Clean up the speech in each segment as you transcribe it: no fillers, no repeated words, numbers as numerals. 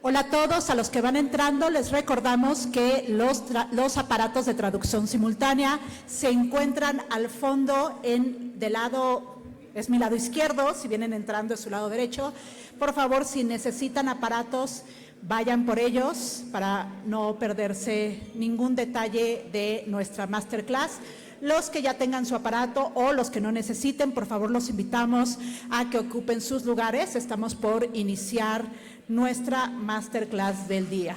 Hola a todos, a los que van entrando les recordamos que los aparatos de traducción simultánea se encuentran al fondo del lado, es mi lado izquierdo, si vienen entrando es su lado derecho. Por favor, si necesitan aparatos, vayan por ellos para no perderse ningún detalle de nuestra masterclass. Los que ya tengan su aparato o los que no necesiten, por favor los invitamos a que ocupen sus lugares. Estamos por iniciar nuestra masterclass del día.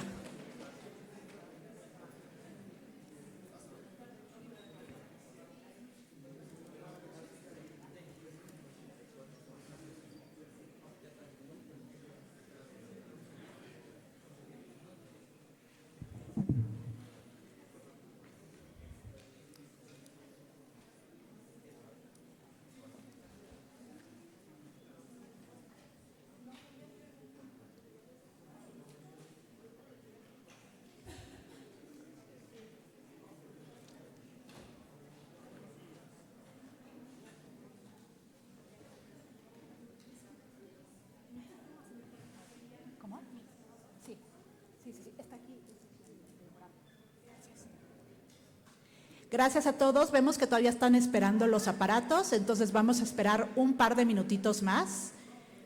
Gracias a todos. Vemos que todavía están esperando los aparatos, entonces vamos a esperar un par de minutitos más.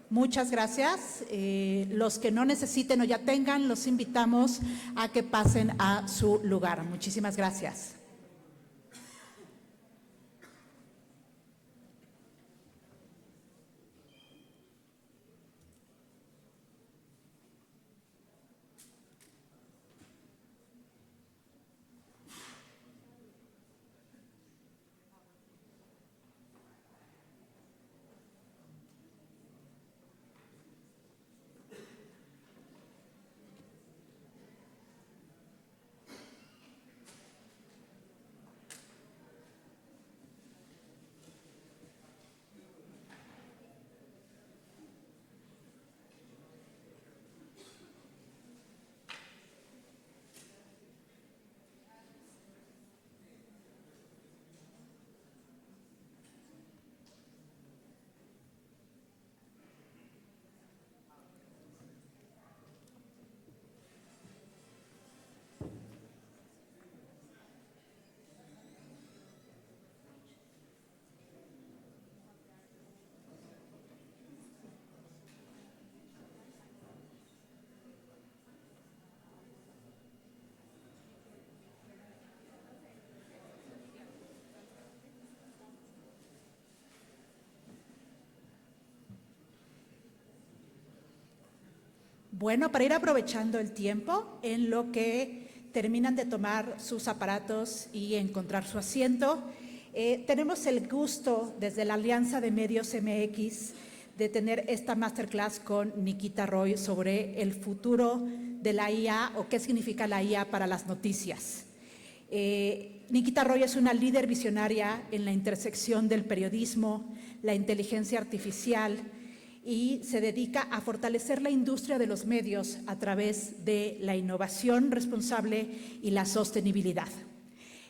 Muchas gracias. Los que no necesiten o ya tengan, los invitamos a que pasen a su lugar. Muchísimas gracias. Bueno, para ir aprovechando el tiempo en lo que terminan de tomar sus aparatos y encontrar su asiento, tenemos el gusto desde la Alianza de Medios MX de tener esta masterclass con Nikita Roy sobre el futuro de la IA o qué significa la IA para las noticias. Nikita Roy es una líder visionaria en la intersección del periodismo, la inteligencia artificial, y se dedica a fortalecer la industria de los medios a través de la innovación responsable y la sostenibilidad.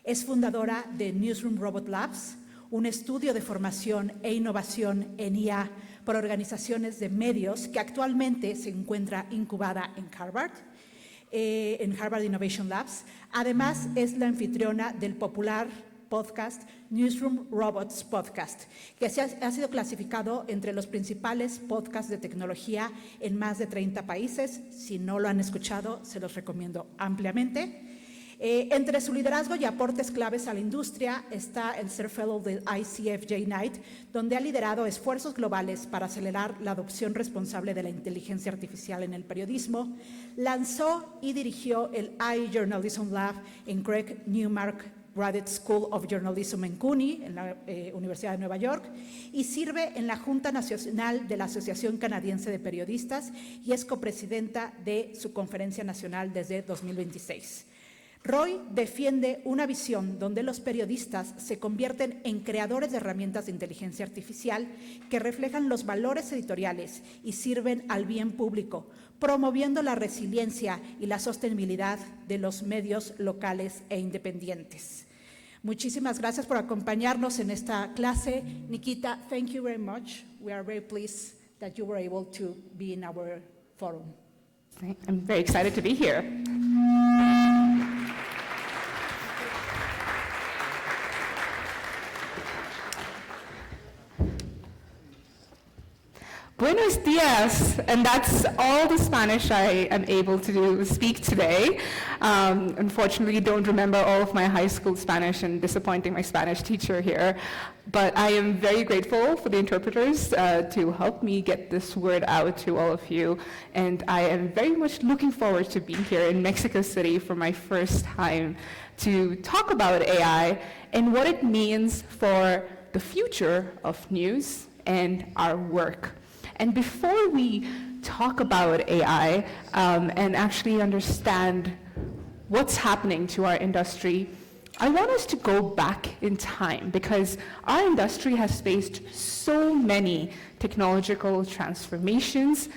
Es fundadora de Newsroom Robot Labs, un estudio de formación e innovación en IA por organizaciones de medios que actualmente se encuentra incubada en Harvard Innovation Labs. Además, es la anfitriona del popular podcast Newsroom Robots Podcast, que ha sido clasificado entre los principales podcasts de tecnología en más de 30 países. Si no lo han escuchado, se los recomiendo ampliamente. Entre su liderazgo y aportes claves a la industria está el ser fellow del ICFJ Knight, donde ha liderado esfuerzos globales para acelerar la adopción responsable de la inteligencia artificial en el periodismo. Lanzó y dirigió el iJournalism Lab en Craig Newmark Graduate School of Journalism en CUNY, en la Universidad de Nueva York, y sirve en la Junta Nacional de la Asociación Canadiense de Periodistas y es copresidenta de su conferencia nacional desde 2026. Roy defiende una visión donde los periodistas se convierten en creadores de herramientas de inteligencia artificial que reflejan los valores editoriales y sirven al bien público, promoviendo la resiliencia y la sostenibilidad de los medios locales e independientes. Muchísimas gracias por acompañarnos en esta clase. Nikita, thank you very much. We are very pleased that you were able to be in our forum. I'm very excited to be here. Buenos dias, and that's all the Spanish I am able to speak today. Unfortunately, don't remember all of my high school Spanish and disappointing my Spanish teacher here, but I am very grateful for the interpreters to help me get this word out to all of you, and I am very much looking forward to being here in Mexico City for my first time to talk about AI and what it means for the future of news and our work. And before we talk about AI and actually understand what's happening to our industry, I want us to go back in time because our industry has faced so many technological transformations.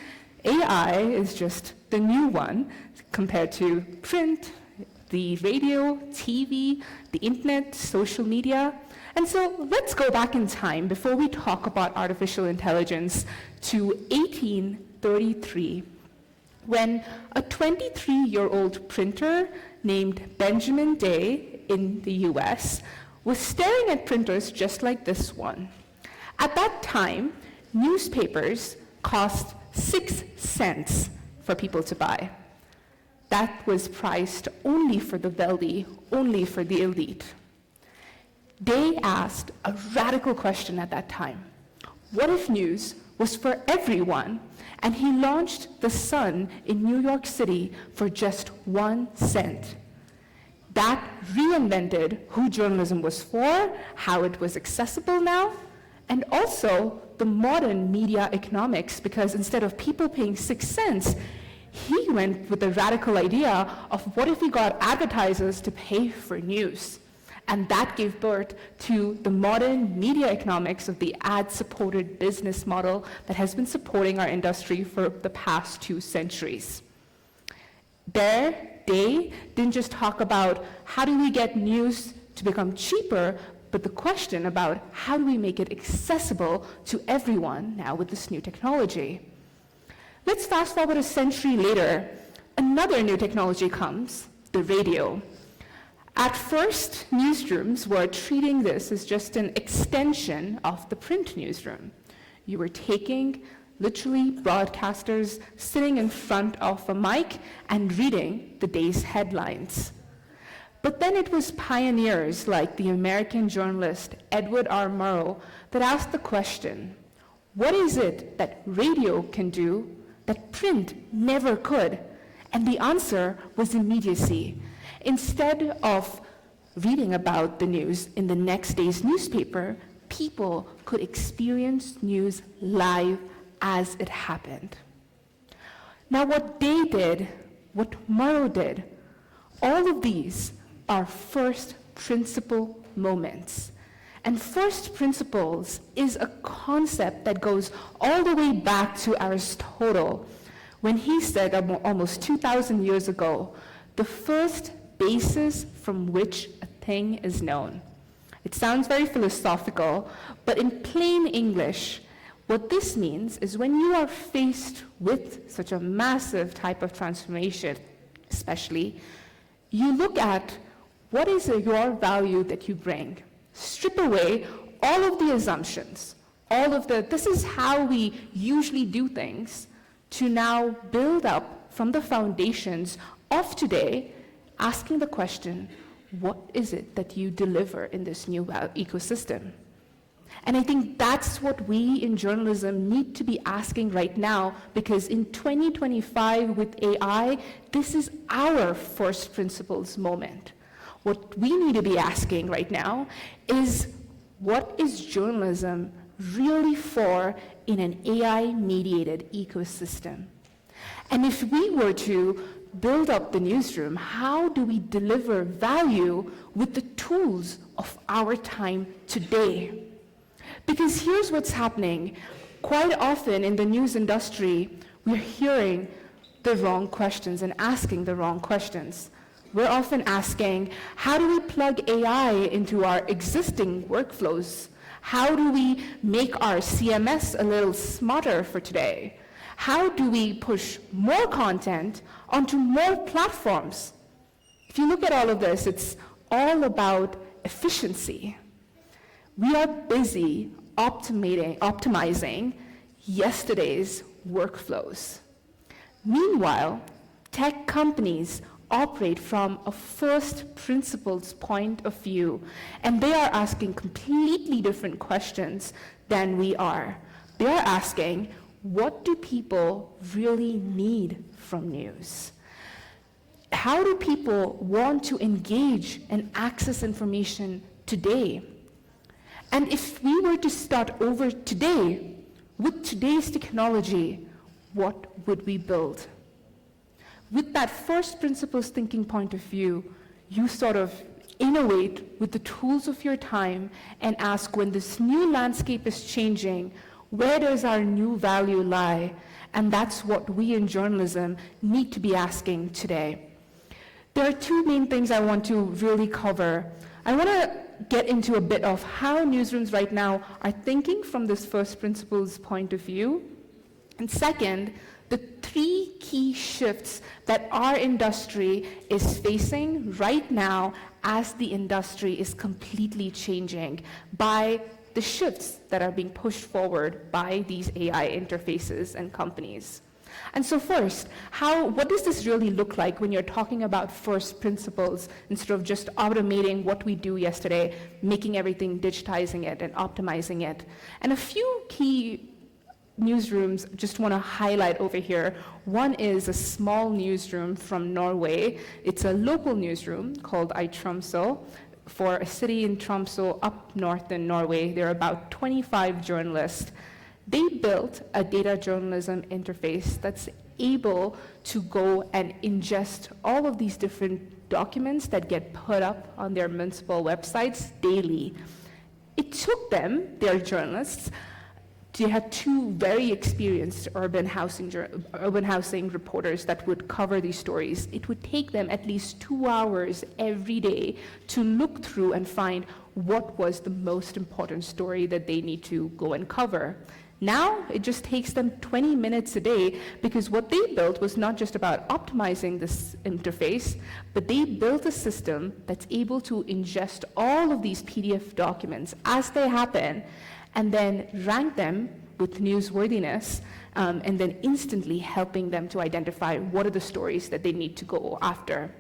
AI is just the new one compared to print, the radio, TV, the internet, social media. And so let's go back in time before we talk about artificial intelligence to 1833, when a 23-year-old printer named Benjamin Day in the US was staring at printers just like this one. At that time, newspapers cost 6 cents for people to buy. That was priced only for the wealthy, only for the elite. Day asked a radical question at that time. What if news was for everyone? And he launched The Sun in New York City for just 1 cent. That reinvented who journalism was for, how it was accessible now, and also the modern media economics, because instead of people paying 6 cents, he went with the radical idea of what if we got advertisers to pay for news? And that gave birth to the modern media economics of the ad-supported business model that has been supporting our industry for the past 2 centuries. They didn't just talk about how do we get news to become cheaper, but the question about how do we make it accessible to everyone now with this new technology. Let's fast forward a century later. Another new technology comes, the radio. At first, newsrooms were treating this as just an extension of the print newsroom. You were taking, literally, broadcasters sitting in front of a mic and reading the day's headlines. But then it was pioneers like the American journalist Edward R. Murrow that asked the question, what is it that radio can do that print never could? And the answer was immediacy. Instead of reading about the news in the next day's newspaper, people could experience news live as it happened. Now what they did, what Murrow did, all of these are first principle moments. And first principles is a concept that goes all the way back to Aristotle, when he said almost 2,000 years ago, the first basis from which a thing is known. It sounds very philosophical, but in plain English, what this means is when you are faced with such a massive type of transformation, especially, you look at what is your value that you bring. Strip away all of the assumptions, all of the, this is how we usually do things, to now build up from the foundations of today, asking the question, what is it that you deliver in this new ecosystem? And I think that's what we in journalism need to be asking right now, because in 2025 with AI, this is our first principles moment. What we need to be asking right now is, what is journalism really for in an AI-mediated ecosystem? And if we were to build up the newsroom, how do we deliver value with the tools of our time today? Because here's what's happening. Quite often in the news industry, we're hearing the wrong questions and asking the wrong questions. We're often asking, how do we plug AI into our existing workflows? How do we make our CMS a little smarter for today? How do we push more content onto more platforms? If you look at all of this, it's all about efficiency. We are busy optimizing yesterday's workflows. Meanwhile, tech companies operate from a first principles point of view, and they are asking completely different questions than we are. They are asking, what do people really need from news? How do people want to engage and access information today? And if we were to start over today, with today's technology, what would we build? With that first principles thinking point of view, you sort of innovate with the tools of your time and ask, when this new landscape is changing, where does our new value lie? And that's what we in journalism need to be asking today. There are two main things I want to really cover. I want to get into a bit of how newsrooms right now are thinking from this first principles point of view. And second, the three key shifts that our industry is facing right now as the industry is completely changing by the shifts that are being pushed forward by these AI interfaces and companies. And so first, what does this really look like when you're talking about first principles instead of just automating what we do yesterday, making everything, digitizing it and optimizing it? And a few key newsrooms just want to highlight over here. One is a small newsroom from Norway. It's a local newsroom called I Tromsø for a city in Tromsø up north in Norway. There are about 25 journalists. They built a data journalism interface that's able to go and ingest all of these different documents that get put up on their municipal websites daily. It took them, their journalists, they had two very experienced urban housing reporters that would cover these stories. It would take them at least 2 hours every day to look through and find what was the most important story that they need to go and cover. Now, it just takes them 20 minutes a day, because what they built was not just about optimizing this interface, but they built a system that's able to ingest all of these PDF documents as they happen, and then rank them with newsworthiness, and then instantly helping them to identify what are the stories that they need to go after.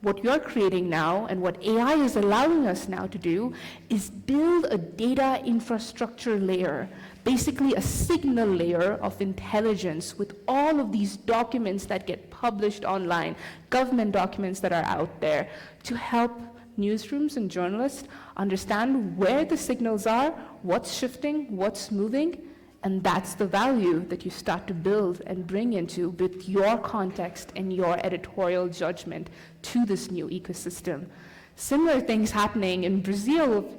What you're creating now, and what AI is allowing us now to do, is build a data infrastructure layer, basically a signal layer of intelligence with all of these documents that get published online, government documents that are out there, to help newsrooms and journalists understand where the signals are, what's shifting, what's moving, and that's the value that you start to build and bring into with your context and your editorial judgment to this new ecosystem. Similar things happening in Brazil.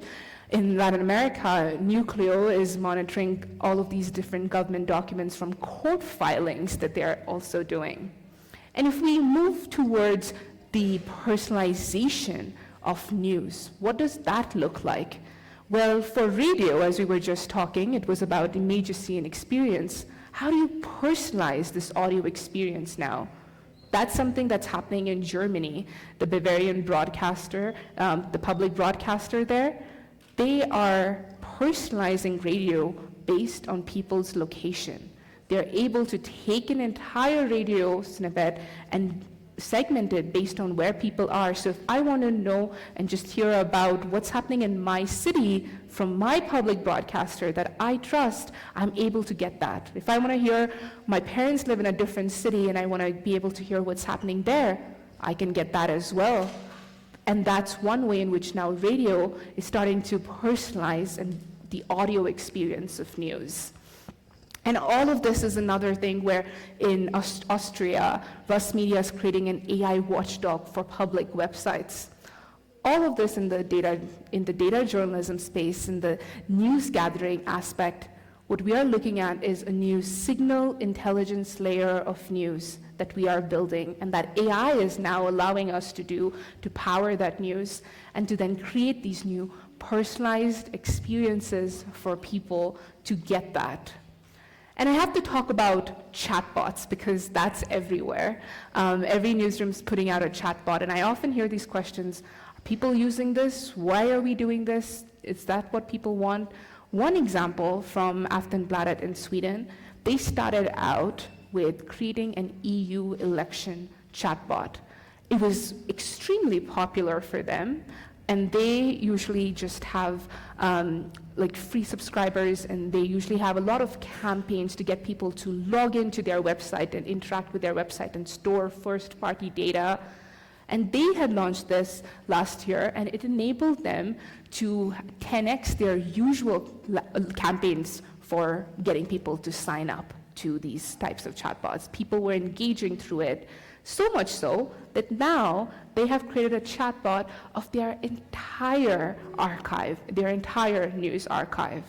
In Latin America, Núcleo is monitoring all of these different government documents from court filings that they're also doing. And if we move towards the personalization of news, what does that look like? Well, for radio, as we were just talking, it was about immediacy and experience. How do you personalize this audio experience now? That's something that's happening in Germany. The Bavarian broadcaster, the public broadcaster there, they are personalizing radio based on people's location. They're able to take an entire radio snippet and segment it based on where people are. So if I want to know and just hear about what's happening in my city from my public broadcaster that I trust, I'm able to get that. If I want to hear my parents live in a different city and I want to be able to hear what's happening there, I can get that as well. And that's one way in which now radio is starting to personalize and the audio experience of news. And all of this is another thing where in Austria, Russ Media is creating an AI watchdog for public websites. All of this in the data journalism space, in the news gathering aspect, what we are looking at is a new signal intelligence layer of news that we are building, and that AI is now allowing us to do to power that news and to then create these new personalized experiences for people to get that. And I have to talk about chatbots because that's everywhere. Every newsroom's putting out a chatbot, and I often hear these questions: are people using this? Why are we doing this? Is that what people want? One example from Aftonbladet in Sweden, they started out with creating an EU election chatbot. It was extremely popular for them, and they usually just have like free subscribers, and they usually have a lot of campaigns to get people to log into their website and interact with their website and store first-party data. And they had launched this last year, and it enabled them to 10x their usual campaigns for getting people to sign up to these types of chatbots. People were engaging through it, so much so that now they have created a chatbot of their entire archive, their entire news archive.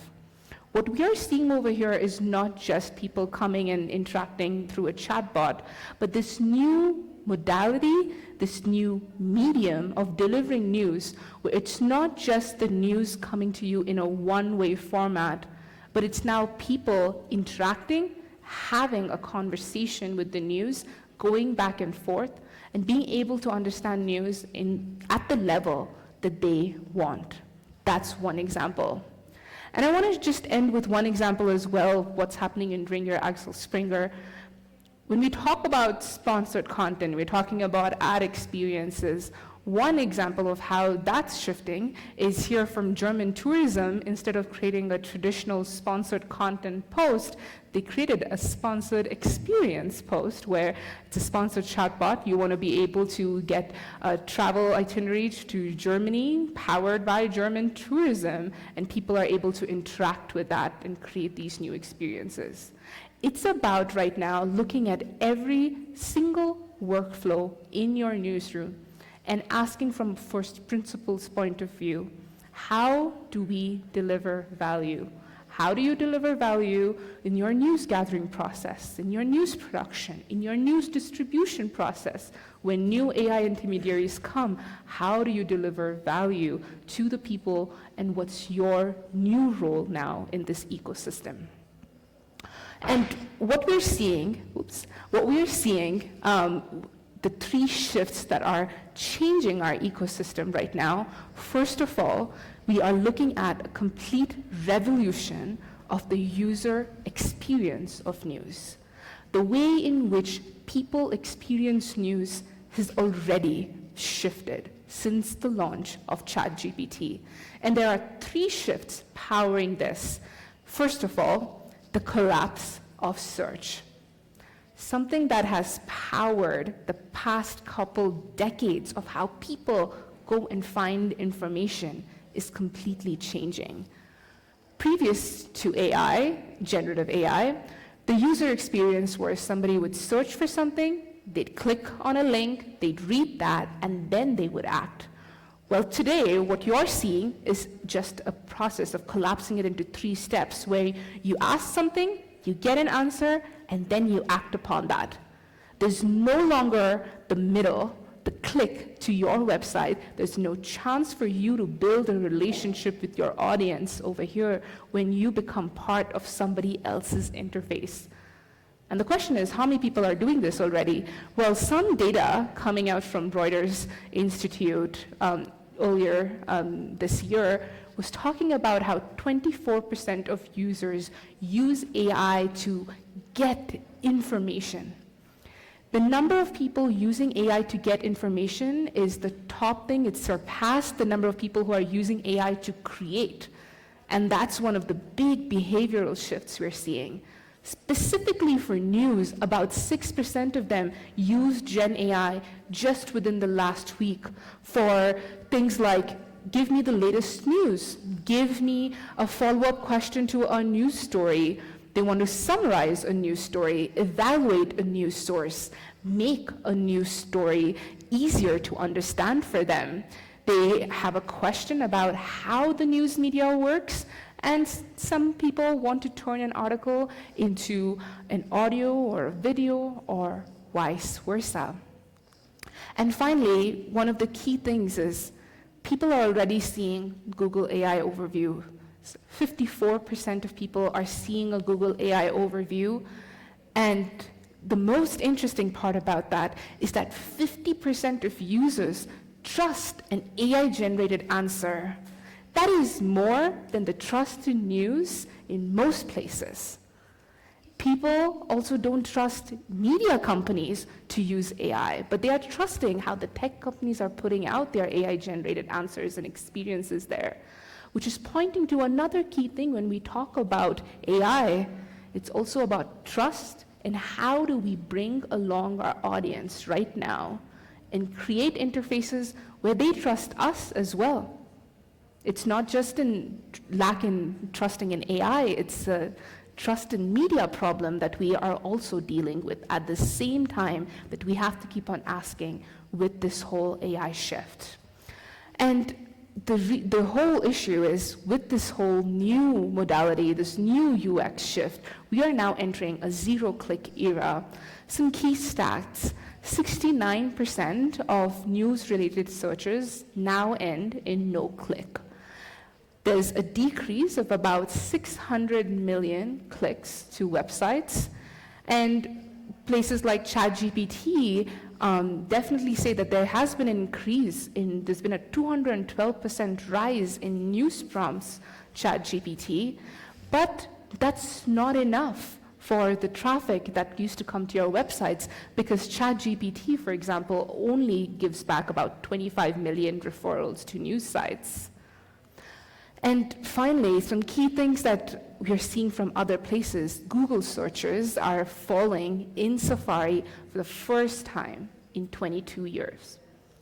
What we are seeing over here is not just people coming and interacting through a chatbot, but this new modality, this new medium of delivering news, where it's not just the news coming to you in a one-way format, but it's now people interacting, having a conversation with the news, going back and forth, and being able to understand news at the level that they want. That's one example. And I want to just end with one example as well, what's happening in Ringer Axel Springer. When we talk about sponsored content, we're talking about ad experiences. One example of how that's shifting is here from German tourism. Instead of creating a traditional sponsored content post, they created a sponsored experience post where it's a sponsored chatbot. You want to be able to get a travel itinerary to Germany powered by German tourism, and people are able to interact with that and create these new experiences. It's about right now looking at every single workflow in your newsroom and asking from first principles point of view, how do we deliver value? How do you deliver value in your news gathering process, in your news production, in your news distribution process? When new AI intermediaries come, how do you deliver value to the people, and what's your new role now in this ecosystem? And what we're seeing, the three shifts that are changing our ecosystem right now. First of all, we are looking at a complete revolution of the user experience of news. The way in which people experience news has already shifted since the launch of ChatGPT. And there are three shifts powering this. First of all, the collapse of search. Something that has powered the past couple decades of how people go and find information is completely changing. Previous to AI, generative AI, the user experience where somebody would search for something, they'd click on a link, they'd read that, and then they would act. Well, today, what you're seeing is just a process of collapsing it into three steps, where you ask something, you get an answer, and then you act upon that. There's no longer the middle, the click to your website. There's no chance for you to build a relationship with your audience over here when you become part of somebody else's interface. And the question is, how many people are doing this already? Well, some data coming out from Reuters Institute earlier this year was talking about how 24% of users use AI to get information. The number of people using AI to get information is the top thing. It surpassed the number of people who are using AI to create. And that's one of the big behavioral shifts we're seeing. Specifically for news, about 6% of them use Gen AI just within the last week for things like, give me the latest news, give me a follow-up question to a news story. They want to summarize a news story, evaluate a news source, make a news story easier to understand for them. They have a question about how the news media works, and some people want to turn an article into an audio or a video or vice versa. And finally, one of the key things is people are already seeing Google AI Overview 54% of people are seeing a Google AI overview, and the most interesting part about that is that 50% of users trust an AI-generated answer. That is more than the trust in news in most places. People also don't trust media companies to use AI, but they are trusting how the tech companies are putting out their AI-generated answers and experiences there, which is pointing to another key thing when we talk about AI. It's also about trust, and how do we bring along our audience right now and create interfaces where they trust us as well. It's not just in lack in trusting in AI, it's a trust in media problem that we are also dealing with at the same time that we have to keep on asking with this whole AI shift. And the whole issue is, with this whole new modality, this new UX shift, we are now entering a zero-click era. Some key stats: 69% of news-related searches now end in no-click. There's a decrease of about 600 million clicks to websites, and places like ChatGPT definitely say that there has been an increase there's been a 212% rise in news prompts ChatGPT, but that's not enough for the traffic that used to come to your websites, because ChatGPT, for example, only gives back about 25 million referrals to news sites. And finally, some key things that we're seeing from other places: Google searches are falling in Safari for the first time in 22 years.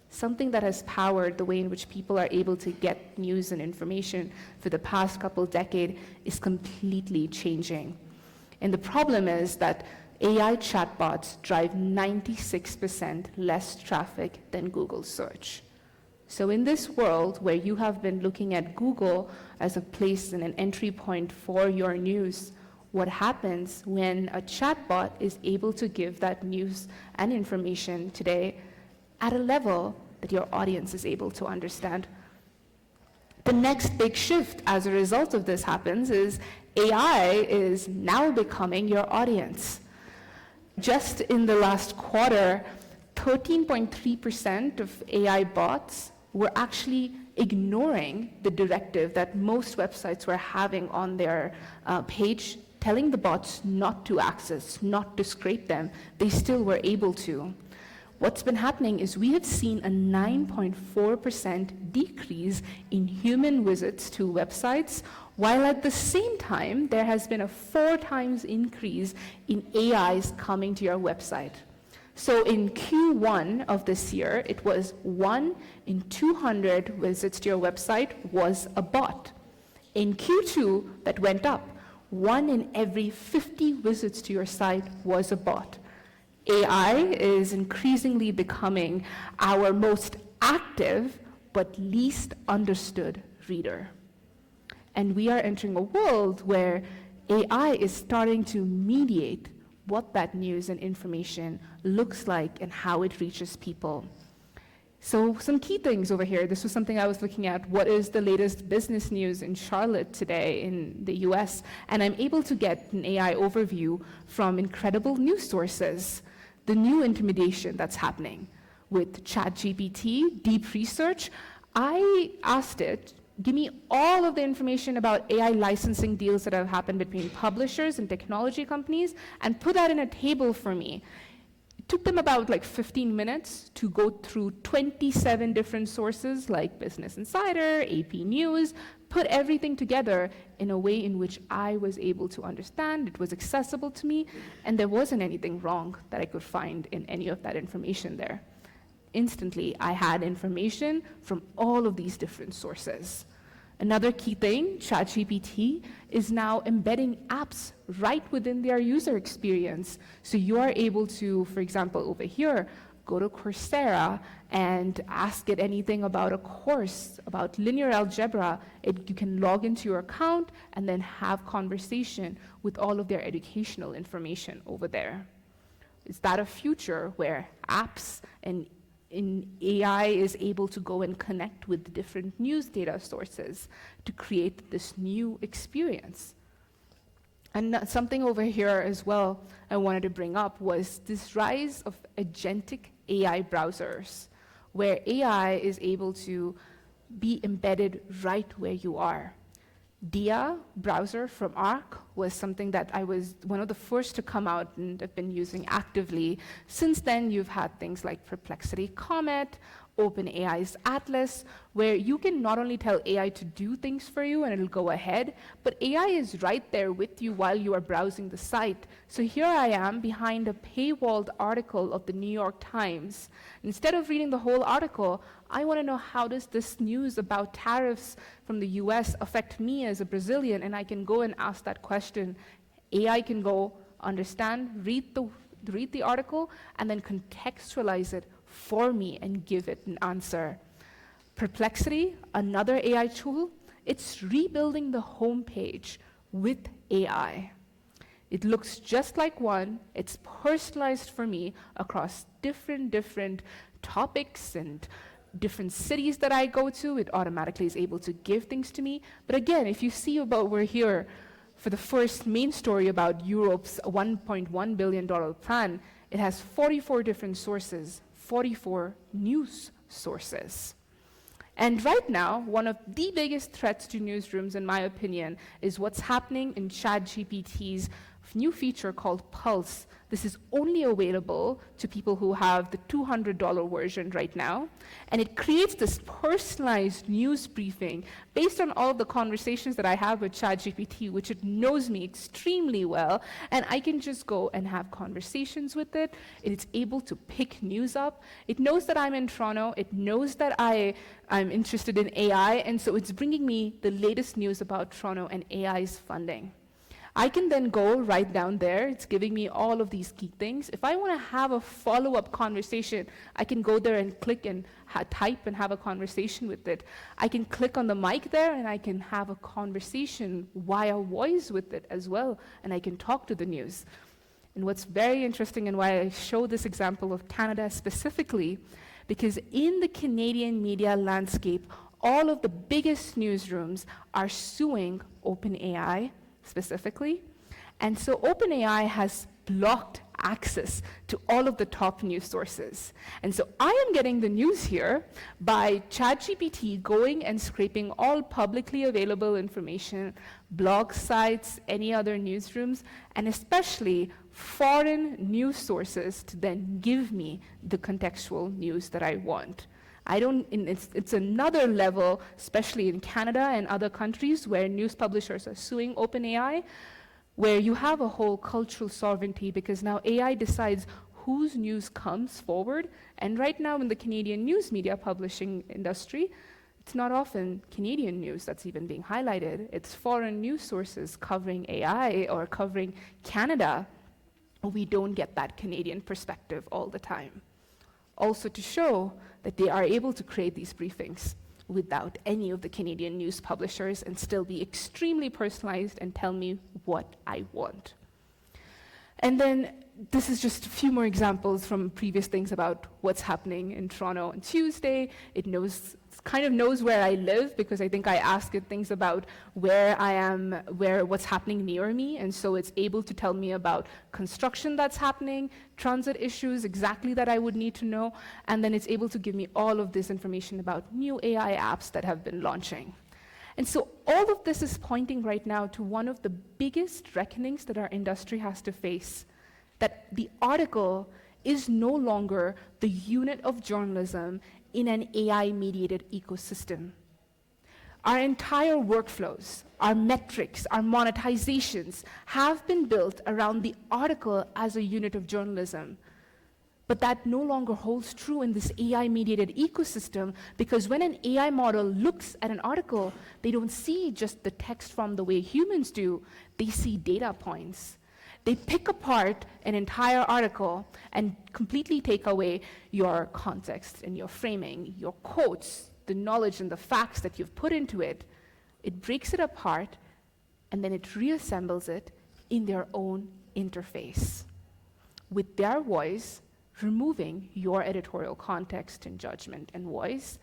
Something that has powered the way in which people are able to get news and information for the past couple decades is completely changing. And the problem is that AI chatbots drive 96% less traffic than Google search. So in this world where you have been looking at Google as a place and an entry point for your news, what happens when a chatbot is able to give that news and information today at a level that your audience is able to understand? The next big shift as a result of this happens is AI is now becoming your audience. Just in the last quarter, 13.3% of AI bots were actually ignoring the directive that most websites were having on their page, telling the bots not to access, not to scrape them. They still were able to. What's been happening is we have seen a 9.4% decrease in human visits to websites, while at the same time, there has been a 4 times increase in AIs coming to your website. So in Q1 of this year, it was 1 in 200 visits to your website was a bot. In Q2, that went up. 1 in every 50 visits to your site was a bot. AI is increasingly becoming our most active but least understood reader. And we are entering a world where AI is starting to mediate what that news and information looks like and how it reaches people. So some key things over here. This was something I was looking at. What is the latest business news in Charlotte today in the US? And I'm able to get an AI overview from incredible news sources. The new intimidation that's happening with ChatGPT, deep research. I asked it, give me all of the information about AI licensing deals that have happened between publishers and technology companies, and put that in a table for me. It took them about 15 minutes to go through 27 different sources like Business Insider, AP News, put everything together in a way in which I was able to understand. It was accessible to me, and there wasn't anything wrong that I could find in any of that information there. Instantly, I had information from all of these different sources. Another key thing, ChatGPT is now embedding apps right within their user experience. So you are able to, for example, over here, go to Coursera and ask it anything about a course, about linear algebra. You can log into your account and then have conversation with all of their educational information over there. Is that a future where apps and AI is able to go and connect with the different news data sources to create this new experience. And something over here as well I wanted to bring up was this rise of agentic AI browsers, where AI is able to be embedded right where you are. Dia browser from Arc was something that I was one of the first to come out and have been using actively. Since then, you've had things like Perplexity Comet, OpenAI's Atlas, where you can not only tell AI to do things for you and it'll go ahead, but AI is right there with you while you are browsing the site. So here I am behind a paywalled article of the New York Times. Instead of reading the whole article, I want to know, how does this news about tariffs from the US affect me as a Brazilian? And I can go and ask that question. AI can go understand, read the article, and then contextualize it for me and give it an answer. Perplexity, another AI tool, it's rebuilding the homepage with AI. It looks just like one. It's personalized for me across different topics and different cities that I go to. It automatically is able to give things to me. But again, if you see about we're here for the first main story about Europe's $1.1 billion plan, it has 44 different sources, 44 news sources. And right now, one of the biggest threats to newsrooms, in my opinion, is what's happening in ChatGPT's new feature called Pulse. This is only available to people who have the $200 version right now. And it creates this personalized news briefing based on all of the conversations that I have with ChatGPT, which it knows me extremely well. And I can just go and have conversations with it. It's able to pick news up. It knows that I'm in Toronto. It knows that I'm interested in AI. And so it's bringing me the latest news about Toronto and AI's funding. I can then go right down there. It's giving me all of these key things. If I want to have a follow-up conversation, I can go there and click and type and have a conversation with it. I can click on the mic there and I can have a conversation via voice with it as well, and I can talk to the news. And what's very interesting and why I show this example of Canada specifically, because in the Canadian media landscape, all of the biggest newsrooms are suing OpenAI specifically. And so OpenAI has blocked access to all of the top news sources. And so I am getting the news here by ChatGPT going and scraping all publicly available information, blog sites, any other newsrooms, and especially foreign news sources to then give me the contextual news that I want. It's another level, especially in Canada and other countries where news publishers are suing OpenAI, where you have a whole cultural sovereignty because now AI decides whose news comes forward. And right now in the Canadian news media publishing industry, it's not often Canadian news that's even being highlighted. It's foreign news sources covering AI or covering Canada. We don't get that Canadian perspective all the time. Also to show that they are able to create these briefings without any of the Canadian news publishers and still be extremely personalized and tell me what I want. And then this is just a few more examples from previous things about what's happening in Toronto on Tuesday. It kind of knows where I live because I think I ask it things about where I am, what's happening near me, and so it's able to tell me about construction that's happening, transit issues, exactly that I would need to know, and then it's able to give me all of this information about new AI apps that have been launching. And so all of this is pointing right now to one of the biggest reckonings that our industry has to face, that the article is no longer the unit of journalism in an AI-mediated ecosystem. Our entire workflows, our metrics, our monetizations have been built around the article as a unit of journalism. But that no longer holds true in this AI-mediated ecosystem because when an AI model looks at an article, they don't see just the text from the way humans do, they see data points. They pick apart an entire article and completely take away your context and your framing, your quotes, the knowledge and the facts that you've put into it. It breaks it apart, and then it reassembles it in their own interface with their voice, removing your editorial context and judgment and voice,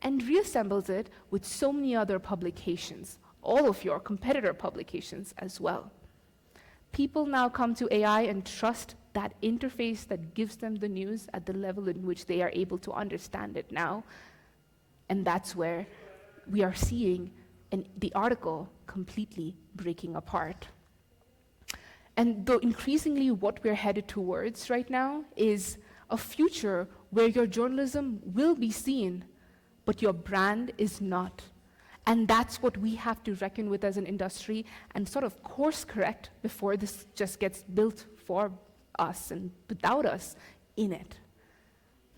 and reassembles it with so many other publications, all of your competitor publications as well. People now come to AI and trust that interface that gives them the news at the level in which they are able to understand it now. And that's where we are seeing the article completely breaking apart. And though increasingly what we're headed towards right now is a future where your journalism will be seen, but your brand is not. And that's what we have to reckon with as an industry and sort of course correct before this just gets built for us and without us in it.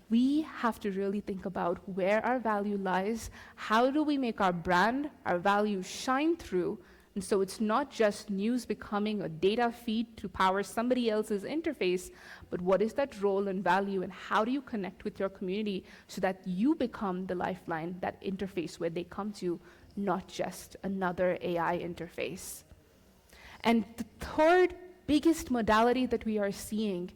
We have to really think about where our value lies, how do we make our brand, our value shine through, and so it's not just news becoming a data feed to power somebody else's interface, but what is that role and value, and how do you connect with your community so that you become the lifeline, that interface where they come to, not just another AI interface. And the third biggest modality that we are seeing,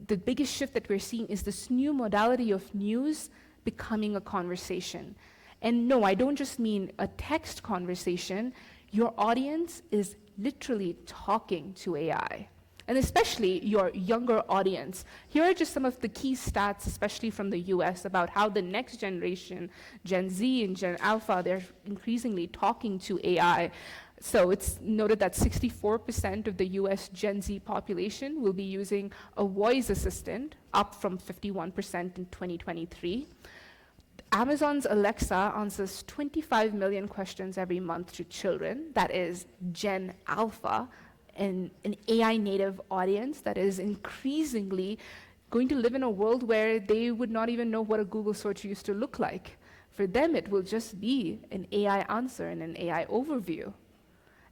the biggest shift that we're seeing, is this new modality of news becoming a conversation. And no, I don't just mean a text conversation. Your audience is literally talking to AI, and especially your younger audience. Here are just some of the key stats, especially from the US, about how the next generation, Gen Z and Gen Alpha, they're increasingly talking to AI. So it's noted that 64% of the US Gen Z population will be using a voice assistant, up from 51% in 2023. Amazon's Alexa answers 25 million questions every month to children. That is Gen Alpha, and an AI native audience that is increasingly going to live in a world where they would not even know what a Google search used to look like. For them, it will just be an AI answer and an AI overview.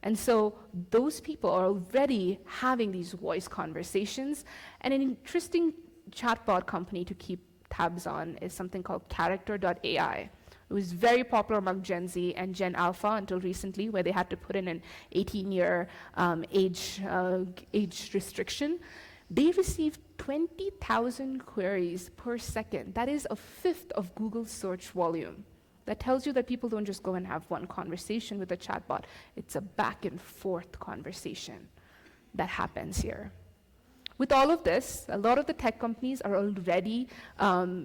And so those people are already having these voice conversations. And an interesting chatbot company to keep tabs on is something called character.ai. It was very popular among Gen Z and Gen Alpha until recently, where they had to put in an 18-year age restriction. They received 20,000 queries per second. That is a fifth of Google's search volume. That tells you that people don't just go and have one conversation with a chatbot. It's a back and forth conversation that happens here. With all of this, a lot of the tech companies are already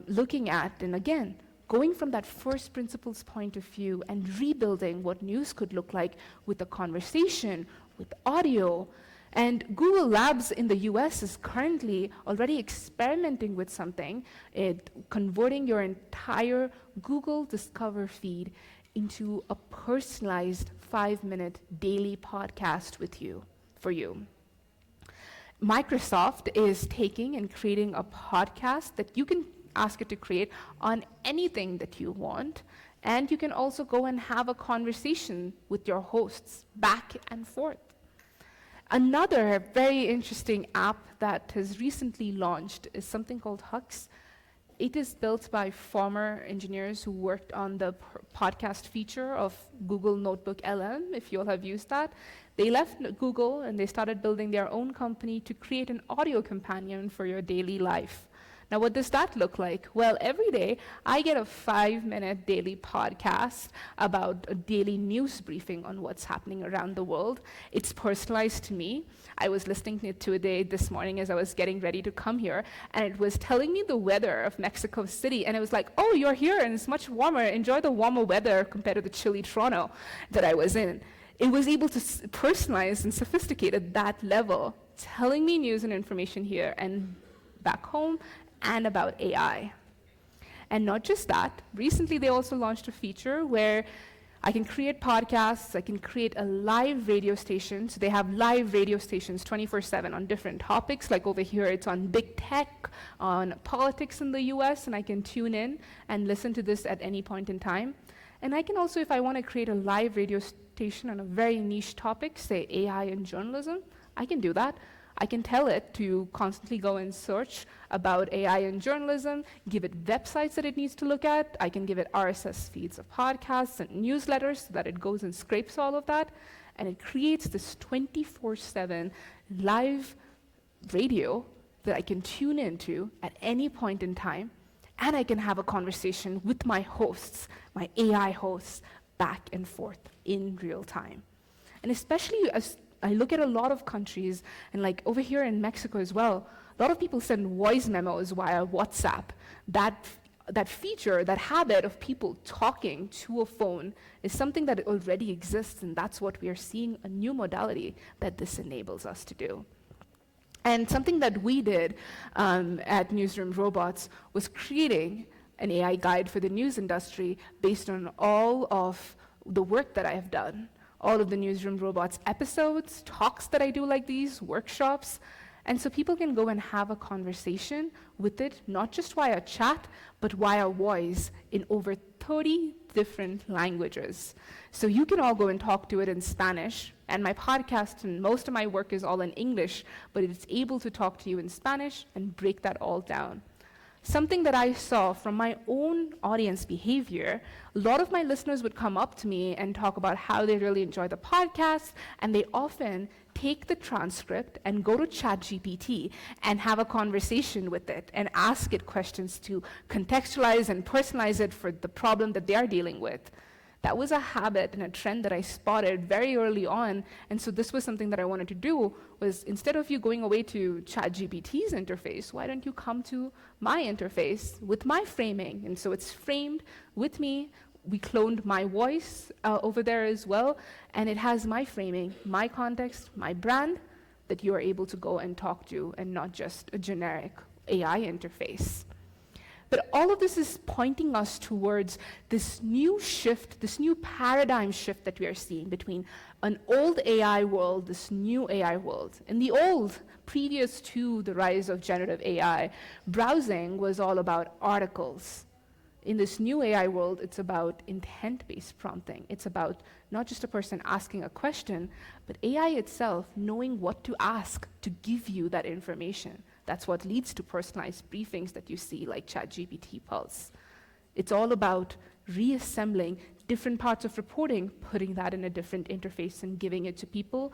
looking at, and again, going from that first principles point of view and rebuilding what news could look like with a conversation, with audio. And Google Labs in the US is currently already experimenting with something, converting your entire Google Discover feed into a personalized 5-minute daily podcast for you. Microsoft is taking and creating a podcast that you can ask it to create on anything that you want, and you can also go and have a conversation with your hosts back and forth. Another very interesting app that has recently launched is something called Hux. It is built by former engineers who worked on the podcast feature of Google Notebook LM, if you all have used that. They left Google and they started building their own company to create an audio companion for your daily life. Now, what does that look like? Well, every day I get a 5-minute daily podcast about a daily news briefing on what's happening around the world. It's personalized to me. I was listening to it this morning as I was getting ready to come here, and it was telling me the weather of Mexico City, and it was like, oh, you're here and it's much warmer. Enjoy the warmer weather compared to the chilly Toronto that I was in. It was able to personalize and sophisticate at that level, telling me news and information here and back home, and about AI. And not just that, recently they also launched a feature where I can create podcasts, I can create a live radio station. So they have live radio stations 24/7 on different topics, like over here it's on big tech, on politics in the US, and I can tune in and listen to this at any point in time. And I can also, if I want to create a live radio station on a very niche topic, say AI and journalism, I can do that. I can tell it to constantly go and search about AI and journalism, give it websites that it needs to look at. I can give it RSS feeds of podcasts and newsletters so that it goes and scrapes all of that. And it creates this 24/7 live radio that I can tune into at any point in time, and I can have a conversation with my hosts, my AI hosts, back and forth in real time. And especially as I look at a lot of countries, and like over here in Mexico as well, a lot of people send voice memos via WhatsApp. That feature, that habit of people talking to a phone is something that already exists, and that's what we are seeing, a new modality that this enables us to do. And something that we did at Newsroom Robots was creating an AI guide for the news industry based on all of the work that I have done, all of the Newsroom Robots episodes, talks that I do like these, workshops. And so people can go and have a conversation with it, not just via chat, but via voice in over 30 different languages. So you can all go and talk to it in Spanish, and my podcast and most of my work is all in English, but it's able to talk to you in Spanish and break that all down. Something that I saw from my own audience behavior, a lot of my listeners would come up to me and talk about how they really enjoy the podcast, and they often take the transcript and go to ChatGPT and have a conversation with it and ask it questions to contextualize and personalize it for the problem that they are dealing with. That was a habit and a trend that I spotted very early on, and so this was something that I wanted to do, was instead of you going away to ChatGPT's interface, why don't you come to my interface with my framing? And so it's framed with me. We cloned my voice over there as well, and it has my framing, my context, my brand that you are able to go and talk to, and not just a generic AI interface. But all of this is pointing us towards this new shift, this new paradigm shift that we are seeing between an old AI world, this new AI world. In the old, previous to the rise of generative AI, browsing was all about articles. In this new AI world, it's about intent-based prompting. It's about not just a person asking a question, but AI itself knowing what to ask to give you that information. That's what leads to personalized briefings that you see, like ChatGPT Pulse. It's all about reassembling different parts of reporting, putting that in a different interface and giving it to people,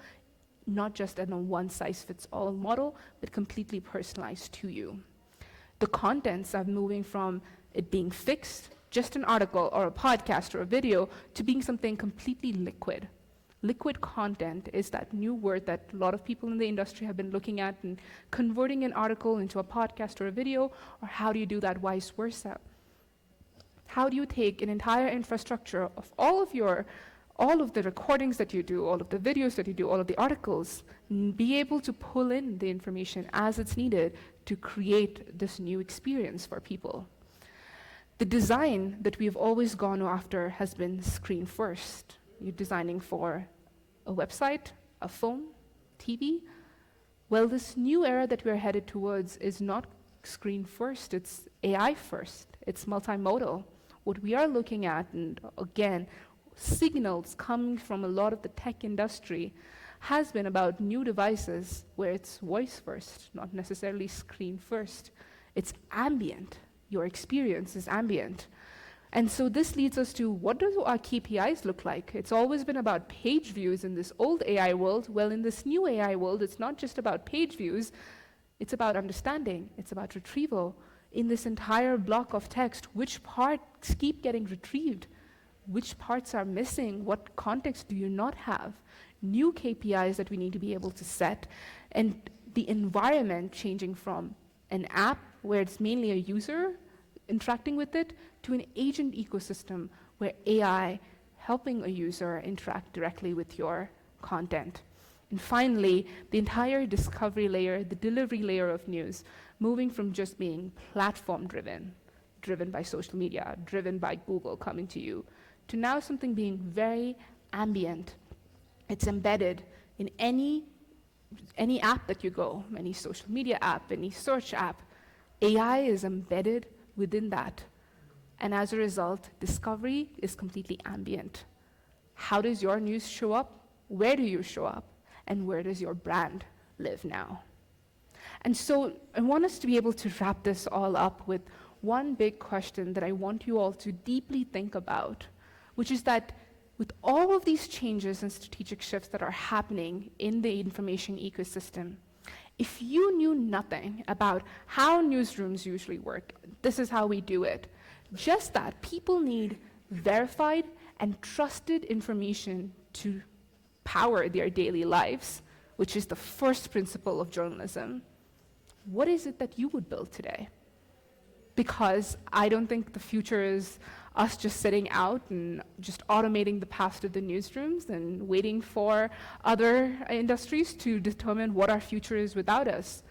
not just in a one-size-fits-all model, but completely personalized to you. The contents are moving from it being fixed, just an article or a podcast or a video, to being something completely liquid. Liquid content is that new word that a lot of people in the industry have been looking at, and converting an article into a podcast or a video, or how do you do that vice versa? How do you take an entire infrastructure of all of the recordings that you do, all of the videos that you do, all of the articles, and be able to pull in the information as it's needed to create this new experience for people? The design that we've always gone after has been screen first. You're designing for a website, a phone, TV. Well, this new era that we're headed towards is not screen first, it's AI first, it's multimodal. What we are looking at, and again, signals coming from a lot of the tech industry, has been about new devices where it's voice first, not necessarily screen first. It's ambient. Your experience is ambient. And so this leads us to, what do our KPIs look like? It's always been about page views in this old AI world. Well, in this new AI world, it's not just about page views, it's about understanding, it's about retrieval. In this entire block of text, which parts keep getting retrieved? Which parts are missing? What context do you not have? New KPIs that we need to be able to set, and the environment changing from an app where it's mainly a user interacting with it, to an agent ecosystem where AI helping a user interact directly with your content. And finally, the entire discovery layer, the delivery layer of news, moving from just being platform-driven, driven by social media, driven by Google coming to you, to now something being very ambient. It's embedded in any app that you go, any social media app, any search app. AI is embedded within that. And as a result, discovery is completely ambient. How does your news show up? Where do you show up? And where does your brand live now? And so I want us to be able to wrap this all up with one big question that I want you all to deeply think about, which is that with all of these changes and strategic shifts that are happening in the information ecosystem, If you knew nothing about how newsrooms usually work, this is how we do it. Just that people need verified and trusted information to power their daily lives, which is the first principle of journalism. What is it that you would build today? Because I don't think the future is us just sitting out and just automating the path of the newsrooms and waiting for other industries to determine what our future is without us.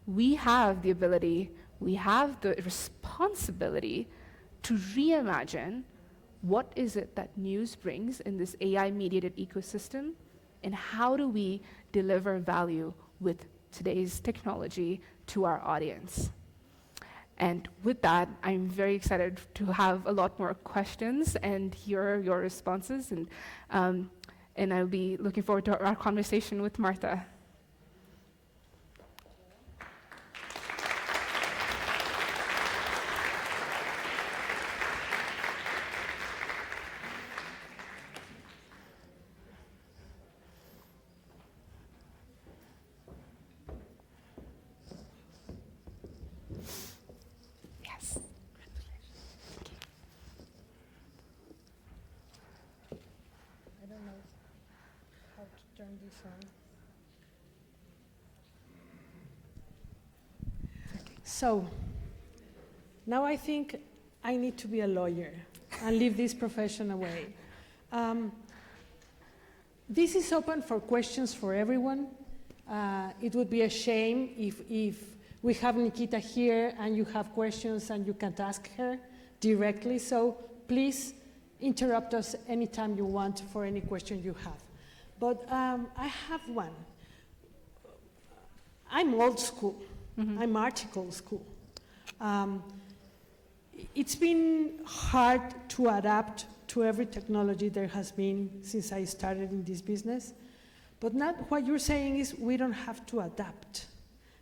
We have the ability, we have the responsibility to reimagine what is it that news brings in this AI-mediated ecosystem, and how do we deliver value with today's technology to our audience. And with that, I'm very excited to have a lot more questions and hear your responses, and I'll be looking forward to our conversation with Martha. So, now I think I need to be a lawyer and leave this profession away. This is open for questions for everyone. It would be a shame if we have Nikita here and you have questions and you can't ask her directly. So please interrupt us anytime you want for any question you have. But I have one. I'm old school. Mm-hmm. I'm article school. It's been hard to adapt to every technology there has been since I started in this business. But not what you're saying is we don't have to adapt.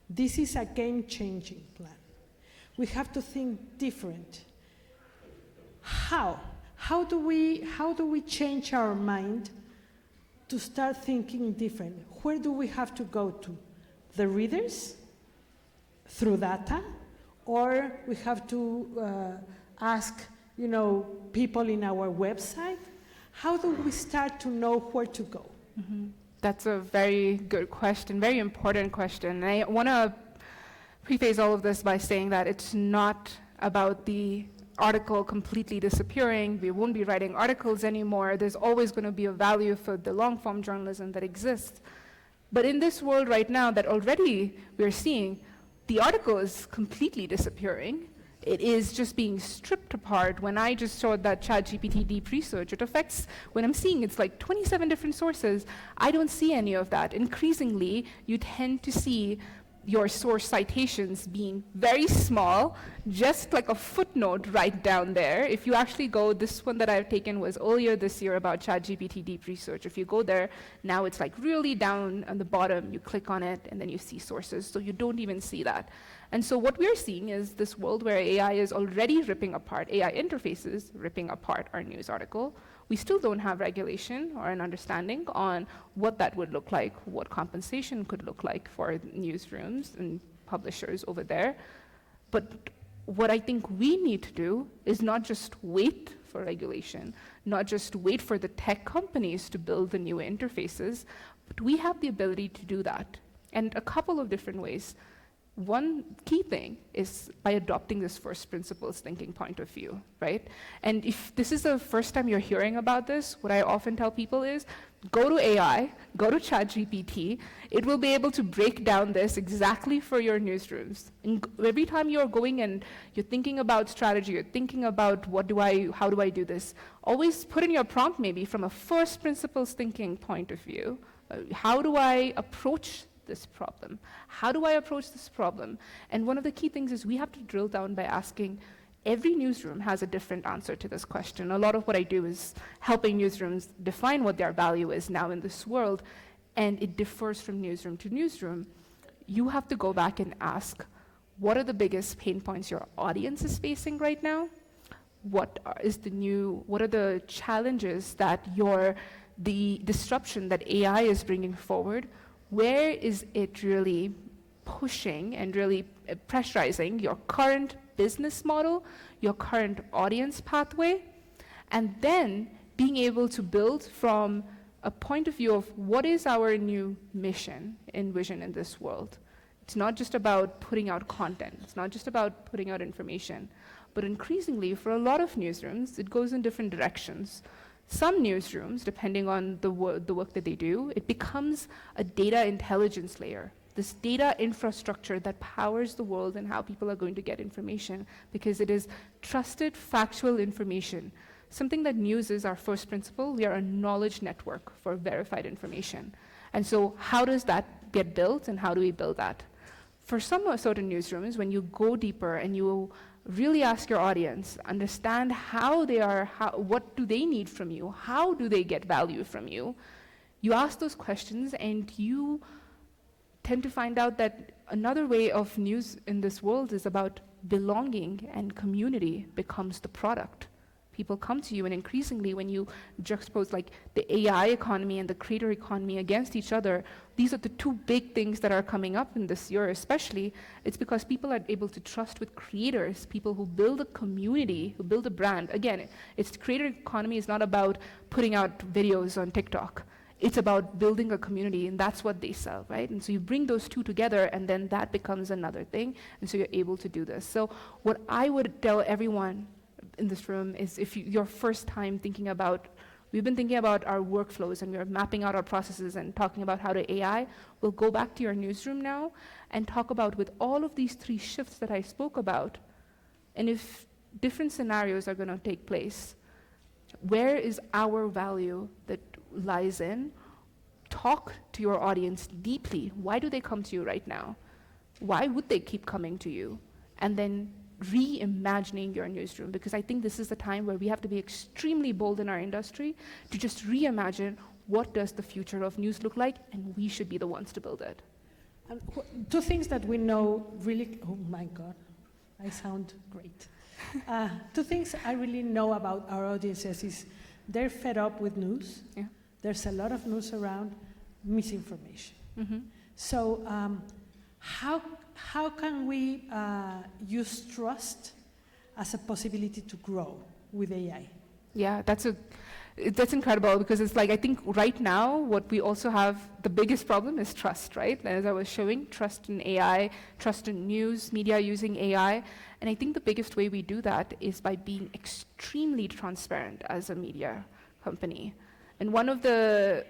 This is a game-changing plan. We have to think different. How? How do we change our mind to start thinking different? Where do we have to go to? The readers? Through data? Or we have to ask, people in our website? How do we start to know where to go? Mm-hmm. That's a very good question, very important question. And I want to preface all of this by saying that it's not about the article completely disappearing. We won't be writing articles anymore. There's always going to be a value for the long-form journalism that exists. But in this world right now that already we're seeing, the article is completely disappearing. It is just being stripped apart. When I just showed that ChatGPT deep research, it affects, when I'm seeing it's like 27 different sources, I don't see any of that. Increasingly, you tend to see your source citations being very small, just like a footnote right down there. If you actually go, this one that I've taken was earlier this year about ChatGPT deep research. If you go there, now it's like really down on the bottom, you click on it, and then you see sources, so you don't even see that. And so what we're seeing is this world where AI is already ripping apart, AI interfaces ripping apart our news article. We still don't have regulation or an understanding on what that would look like, what compensation could look like for newsrooms and publishers over there. But what I think we need to do is not just wait for regulation, not just wait for the tech companies to build the new interfaces, but we have the ability to do that. And a couple of different ways. One key thing is by adopting this first principles thinking point of view, right? And if this is the first time you're hearing about this, what I often tell people is, go to AI, go to ChatGPT, it will be able to break down this exactly for your newsrooms. And every time you're going and you're thinking about strategy, you're thinking about how do I do this, always put in your prompt maybe from a first principles thinking point of view. How do I approach this problem? How do I approach this problem? And one of the key things is we have to drill down by asking, every newsroom has a different answer to this question. A lot of what I do is helping newsrooms define what their value is now in this world, and it differs from newsroom to newsroom. You have to go back and ask, what are the biggest pain points your audience is facing right now? What are the challenges that the disruption that AI is bringing forward, where is it really pushing and really pressurizing your current business model, your current audience pathway, and then being able to build from a point of view of what is our new mission and vision in this world. It's not just about putting out content. It's not just about putting out information. But increasingly, for a lot of newsrooms, it goes in different directions. Some newsrooms, depending on the work that they do, it becomes a data intelligence layer, this data infrastructure that powers the world and how people are going to get information, because it is trusted, factual information. Something that news is our first principle. We are a knowledge network for verified information. And so how does that get built, and how do we build that? For some certain newsrooms, when you go deeper and you really ask your audience, understand how they are, what do they need from you, how do they get value from you, you ask those questions and you tend to find out that another way of news in this world is about belonging, and community becomes the product. People come to you, and increasingly when you juxtapose like the AI economy and the creator economy against each other, these are the two big things that are coming up in this year especially. It's because people are able to trust with creators, people who build a community, who build a brand. Again, it's creator economy is not about putting out videos on TikTok. It's about building a community, and that's what they sell, right? And so you bring those two together, and then that becomes another thing, and so you're able to do this. So what I would tell everyone in this room is, if your first time thinking about, we've been thinking about our workflows and we're mapping out our processes and talking about how to AI, we'll go back to your newsroom now and talk about, with all of these three shifts that I spoke about, and if different scenarios are going to take place, where is our value that lies in? Talk to your audience deeply. Why do they come to you right now? Why would they keep coming to you? And then reimagining your newsroom, because I think this is the time where we have to be extremely bold in our industry to just reimagine what does the future of news look like, and we should be the ones to build it. And two things that we know really, oh my God, I sound great. Two things I really know about our audiences is they're fed up with news. Yeah. There's a lot of news around, misinformation. Mm-hmm. So how can we use trust as a possibility to grow with AI? Yeah, that's incredible, because it's like, I think right now what we also have, the biggest problem is trust, right? As I was showing, trust in AI, trust in news, media using AI. And I think the biggest way we do that is by being extremely transparent as a media company. And one of the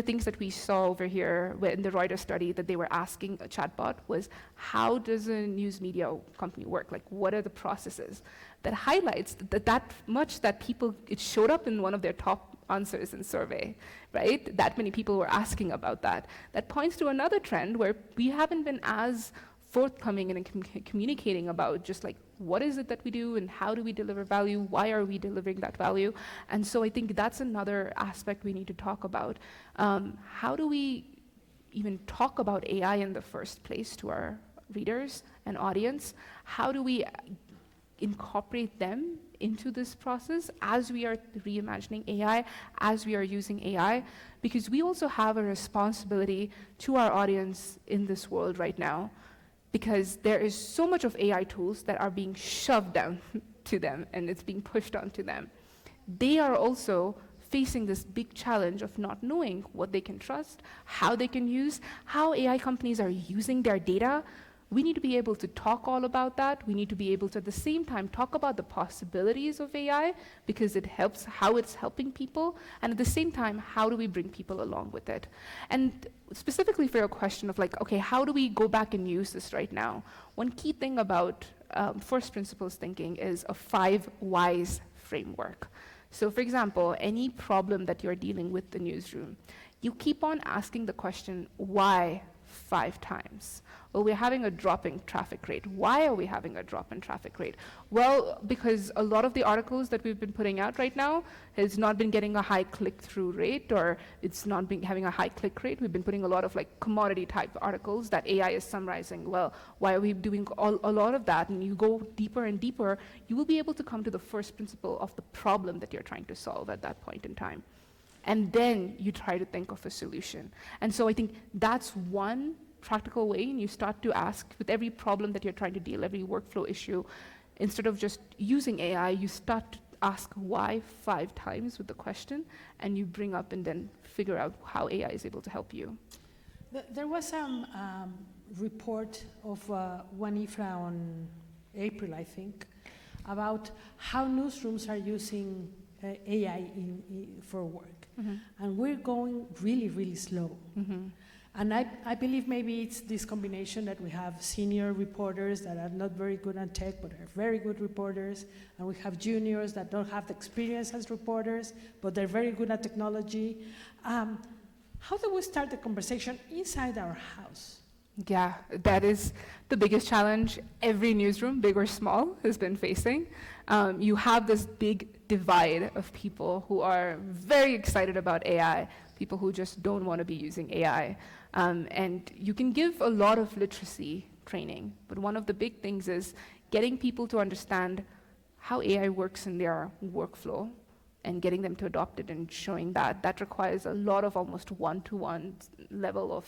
things that we saw over here in the Reuters study that they were asking a chatbot was, how does a news media company work? Like, what are the processes? That highlights that much that people, it showed up in one of their top answers in survey, right? That many people were asking about that. That points to another trend where we haven't been as forthcoming and communicating about just like, what is it that we do and how do we deliver value? Why are we delivering that value? And so I think that's another aspect we need to talk about. How do we even talk about AI in the first place to our readers and audience? How do we incorporate them into this process as we are reimagining AI, as we are using AI? Because we also have a responsibility to our audience in this world right now, because there is so much of AI tools that are being shoved down to them and it's being pushed onto them. They are also facing this big challenge of not knowing what they can trust, how they can use, how AI companies are using their data. We need to be able to talk all about that. We need to be able to, at the same time, talk about the possibilities of AI, because it helps, how it's helping people, and at the same time, how do we bring people along with it? And specifically for your question of like, okay, how do we go back and use this right now? One key thing about first principles thinking is a 5 whys framework. So for example, any problem that you're dealing with in the newsroom, you keep on asking the question, why 5 times? Well, we're having a drop in traffic rate. Why are we having a drop in traffic rate? Well, because a lot of the articles that we've been putting out right now has not been getting a high click-through rate, or it's not been having a high click rate. We've been putting a lot of like commodity type articles that AI is summarizing. Well, why are we doing a lot of that? And you go deeper and deeper, you will be able to come to the first principle of the problem that you're trying to solve at that point in time. And then you try to think of a solution. And so I think that's one practical way and you start to ask with every problem that you're trying to deal, every workflow issue, instead of just using AI, you start to ask why 5 times with the question, and you bring up and then figure out how AI is able to help you. There was some report of WANIFRA on April, I think, about how newsrooms are using AI for work. And we're going really, really slow. And I believe maybe it's this combination that we have senior reporters that are not very good at tech, but are very good reporters, and we have juniors that don't have the experience as reporters, but they're very good at technology. How do we start the conversation inside our house? Yeah, that is the biggest challenge every newsroom, big or small, has been facing. You have this big divide of people who are very excited about AI, people who just don't want to be using AI. And you can give a lot of literacy training, but one of the big things is getting people to understand how AI works in their workflow and getting them to adopt it and showing that. That requires a lot of almost one-to-one level of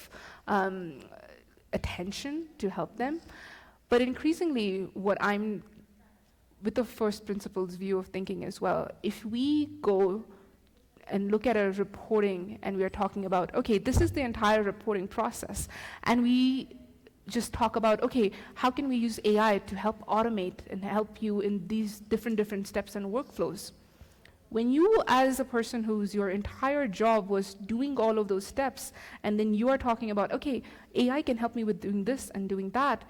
attention to help them. But increasingly, what I'm, with the first principles view of thinking as well, if we go and look at a reporting and we are talking about, okay, this is the entire reporting process, and we just talk about, okay, how can we use AI to help automate and help you in these different steps and workflows? When you, as a person whose your entire job was doing all of those steps, and then you are talking about, okay, AI can help me with doing this and doing that,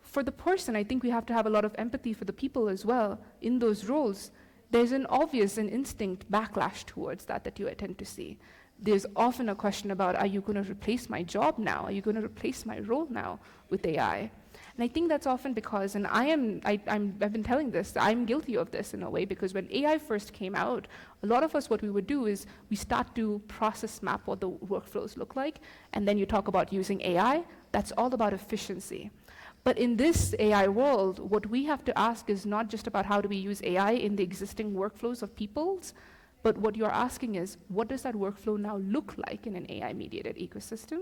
for the person, I think we have to have a lot of empathy for the people as well in those roles. There's an obvious and instinct backlash towards that you tend to see. There's often a question about, are you going to replace my job now? Are you going to replace my role now with AI? And I think that's often because, and I've been telling this, I'm guilty of this in a way, because when AI first came out, a lot of us, what we would do is we start to process map what the workflows look like, and then you talk about using AI, that's all about efficiency. But in this AI world, what we have to ask is not just about how do we use AI in the existing workflows of people's, but what you're asking is, what does that workflow now look like in an AI-mediated ecosystem,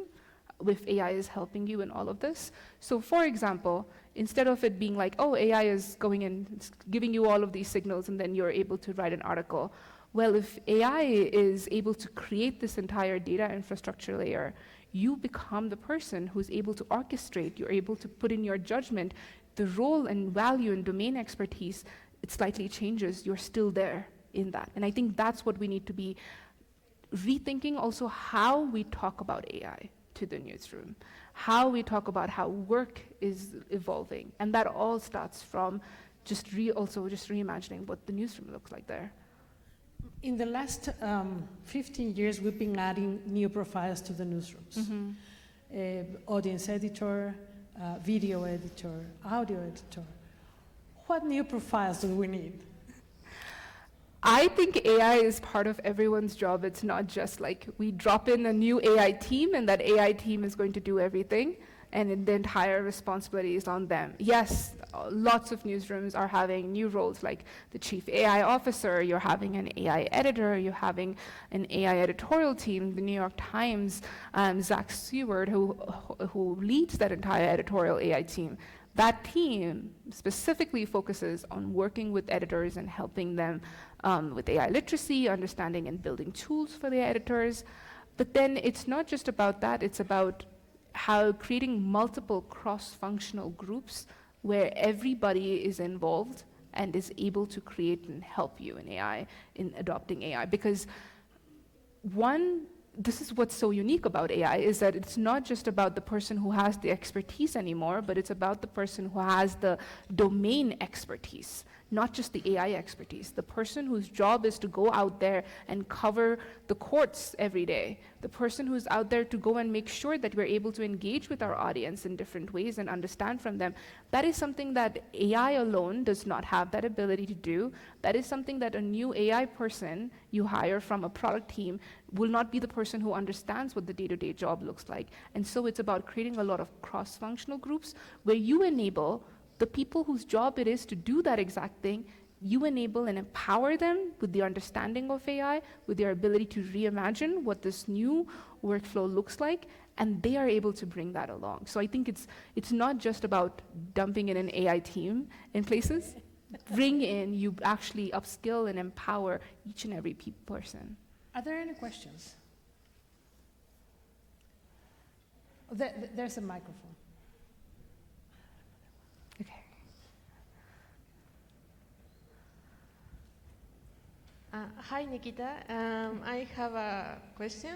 if AI is helping you in all of this? So for example, instead of it being like, oh, AI is going in, it's giving you all of these signals, and then you're able to write an article. Well, if AI is able to create this entire data infrastructure layer, you become the person who's able to orchestrate, you're able to put in your judgment, the role and value and domain expertise, it slightly changes, you're still there in that. And I think that's what we need to be rethinking also, how we talk about AI to the newsroom, how we talk about how work is evolving. And that all starts from just reimagining what the newsroom looks like there. In the last 15 years, we've been adding new profiles to the newsrooms. Audience editor, video editor, audio editor. What new profiles do we need? I think AI is part of everyone's job. It's not just like we drop in a new AI team and that AI team is going to do everything and the entire responsibility is on them. Yes, lots of newsrooms are having new roles like the chief AI officer, you're having an AI editor, you're having an AI editorial team. The New York Times, Zach Seward, who leads that entire editorial AI team, that team specifically focuses on working with editors and helping them with AI literacy, understanding and building tools for the editors. But then it's not just about that, it's about how creating multiple cross-functional groups where everybody is involved and is able to create and help you in AI, in adopting AI. Because this is what's so unique about AI, is that it's not just about the person who has the expertise anymore, but it's about the person who has the domain expertise, not just the AI expertise. The person whose job is to go out there and cover the courts every day. The person who's out there to go and make sure that we're able to engage with our audience in different ways and understand from them. That is something that AI alone does not have that ability to do. That is something that a new AI person you hire from a product team will not be the person who understands what the day-to-day job looks like. And so it's about creating a lot of cross-functional groups where you enable the people whose job it is to do that exact thing you enable and empower them with the understanding of AI, with their ability to reimagine what this new workflow looks like, and they are able to bring that along. So I think it's not just about dumping in an AI team in places. Bring in, you actually upskill and empower each and every person. Are there any questions? Oh, there's a microphone. Okay. Hi, Nikita. I have a question.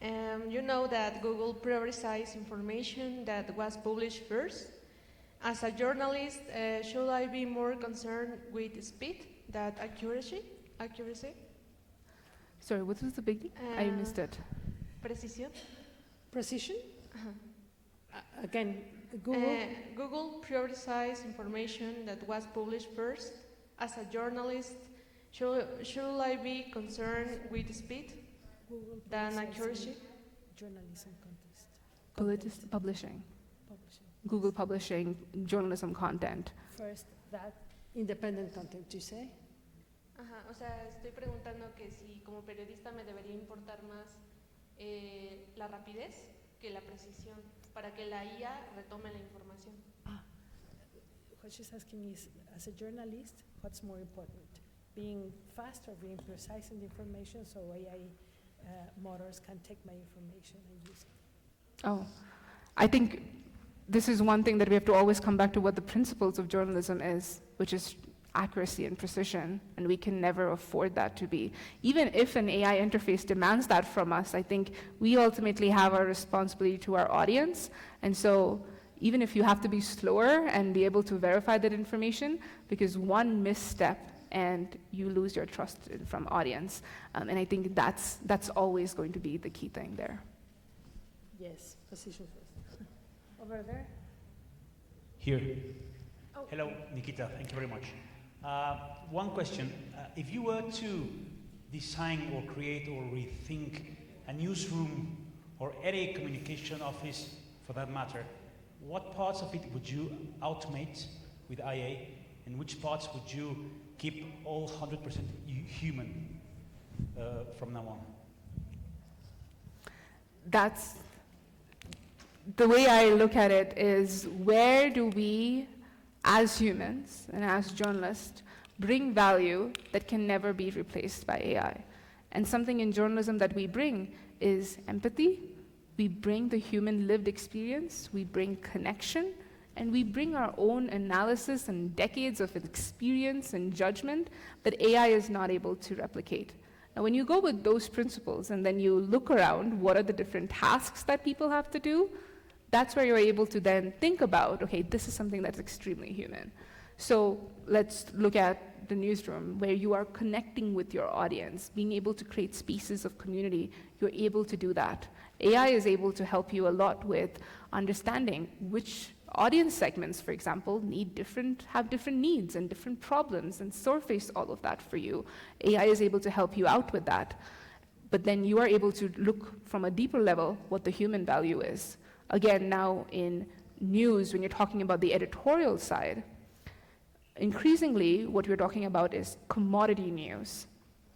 You know that Google prioritizes information that was published first. As a journalist, should I be more concerned with speed than accuracy? Sorry, what was the big? I missed it. Precision. Precision? Uh-huh. Again, Google. Google prioritizes information that was published first. As a journalist, should I be concerned with speed than accuracy? Journalism contest. Publishing. Google publishing journalism content. First, that independent content, you say? Ajá, o sea, estoy preguntando que si como periodista me debería importar más la rapidez que la precisión para que la IA retome la información. What she's asking is, as a journalist, what's more important? Being fast or being precise in the information so AI models can take my information and use it? Oh, I think this is one thing that we have to always come back to what the principles of journalism is, which is accuracy and precision, and we can never afford that to be. Even if an AI interface demands that from us, I think we ultimately have our responsibility to our audience, and so even if you have to be slower and be able to verify that information, because one misstep and you lose your trust from audience, and I think that's always going to be the key thing there. Yes, precision first. Over there? Here. Oh. Hello, Nikita. Thank you very much. One question. If you were to design or create or rethink a newsroom or any communication office for that matter, what parts of it would you automate with IA and which parts would you keep all 100% human from now on? That's the way I look at it is, where do we, as humans and as journalists, bring value that can never be replaced by AI? And something in journalism that we bring is empathy. We bring the human lived experience, we bring connection, and we bring our own analysis and decades of experience and judgment that AI is not able to replicate. Now, when you go with those principles and then you look around, what are the different tasks that people have to do? That's where you're able to then think about, okay, this is something that's extremely human. So let's look at the newsroom, where you are connecting with your audience, being able to create spaces of community. You're able to do that. AI is able to help you a lot with understanding which audience segments, for example, have different needs and different problems, and surface all of that for you. AI is able to help you out with that. But then you are able to look from a deeper level what the human value is. Again, now in news, when you're talking about the editorial side, increasingly what we're talking about is commodity news.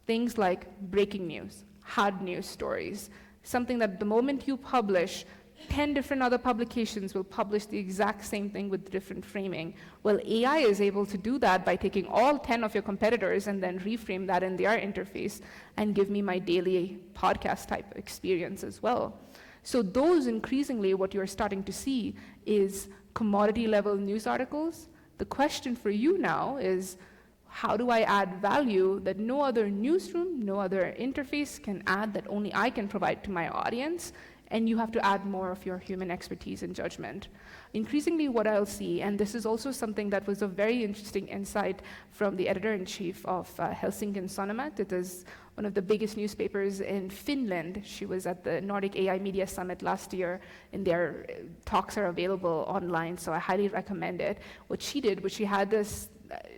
Things like breaking news, hard news stories, something that the moment you publish, 10 different other publications will publish the exact same thing with different framing. Well, AI is able to do that by taking all 10 of your competitors and then reframe that in their interface and give me my daily podcast type experience as well. So those increasingly what you're starting to see is commodity level news articles. The question for you now is, how do I add value that no other newsroom, no other interface can add, that only I can provide to my audience? And you have to add more of your human expertise and judgment. Increasingly what I'll see, and this is also something that was a very interesting insight from the editor-in-chief of Helsingin Sanomat. It is one of the biggest newspapers in Finland. She was at the Nordic AI Media Summit last year, and their talks are available online, so I highly recommend it. What she did was she had this,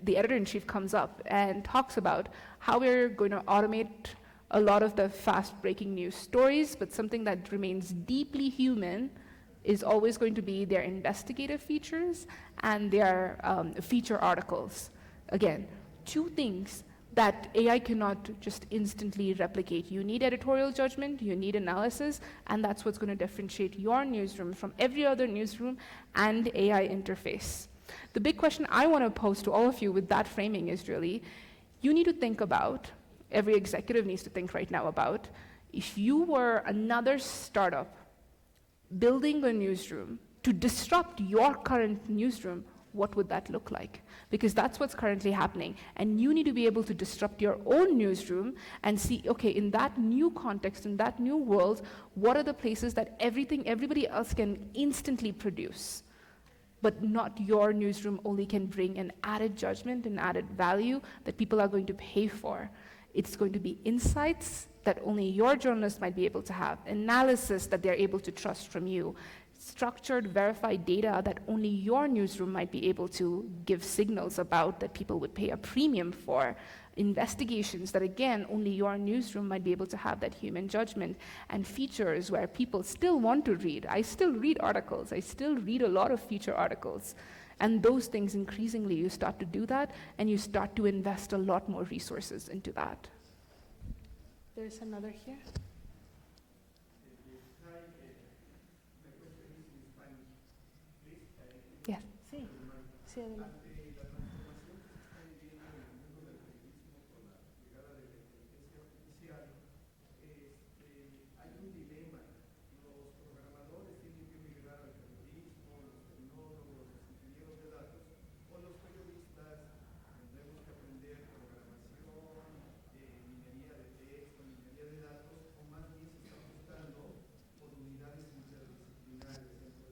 the editor-in-chief comes up and talks about how we're going to automate a lot of the fast-breaking news stories, but something that remains deeply human is always going to be their investigative features and their feature articles. Again, two things that AI cannot just instantly replicate. You need editorial judgment, you need analysis, and that's what's going to differentiate your newsroom from every other newsroom and AI interface. The big question I want to pose to all of you with that framing is really, you need to think about, every executive needs to think right now about, if you were another startup building a newsroom to disrupt your current newsroom, what would that look like? Because that's what's currently happening. And you need to be able to disrupt your own newsroom and see, okay, in that new context, in that new world, what are the places that everybody else can instantly produce, but not your newsroom only can bring an added judgment and added value that people are going to pay for. It's going to be insights that only your journalists might be able to have, analysis that they're able to trust from you, structured, verified data that only your newsroom might be able to give signals about that people would pay a premium for, investigations that, again, only your newsroom might be able to have that human judgment, and features where people still want to read. I still read articles. I still read a lot of feature articles. And those things, increasingly, you start to do that, and you start to invest a lot more resources into that. There's another here. Yes. Sí, sí, adelante.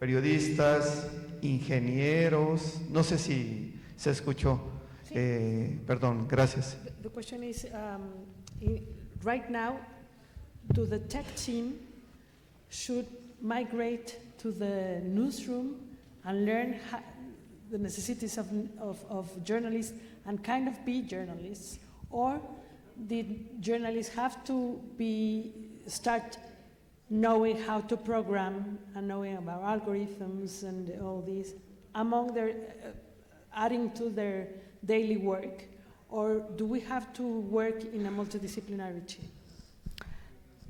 Periodistas, ingenieros, no sé si se escuchó. Perdón, gracias. The question is, right now, do the tech team should migrate to the newsroom and learn the necessities of journalists and kind of be journalists? Or did journalists have to start knowing how to program and knowing about algorithms and all these among their, adding to their daily work? Or do we have to work in a multidisciplinary team?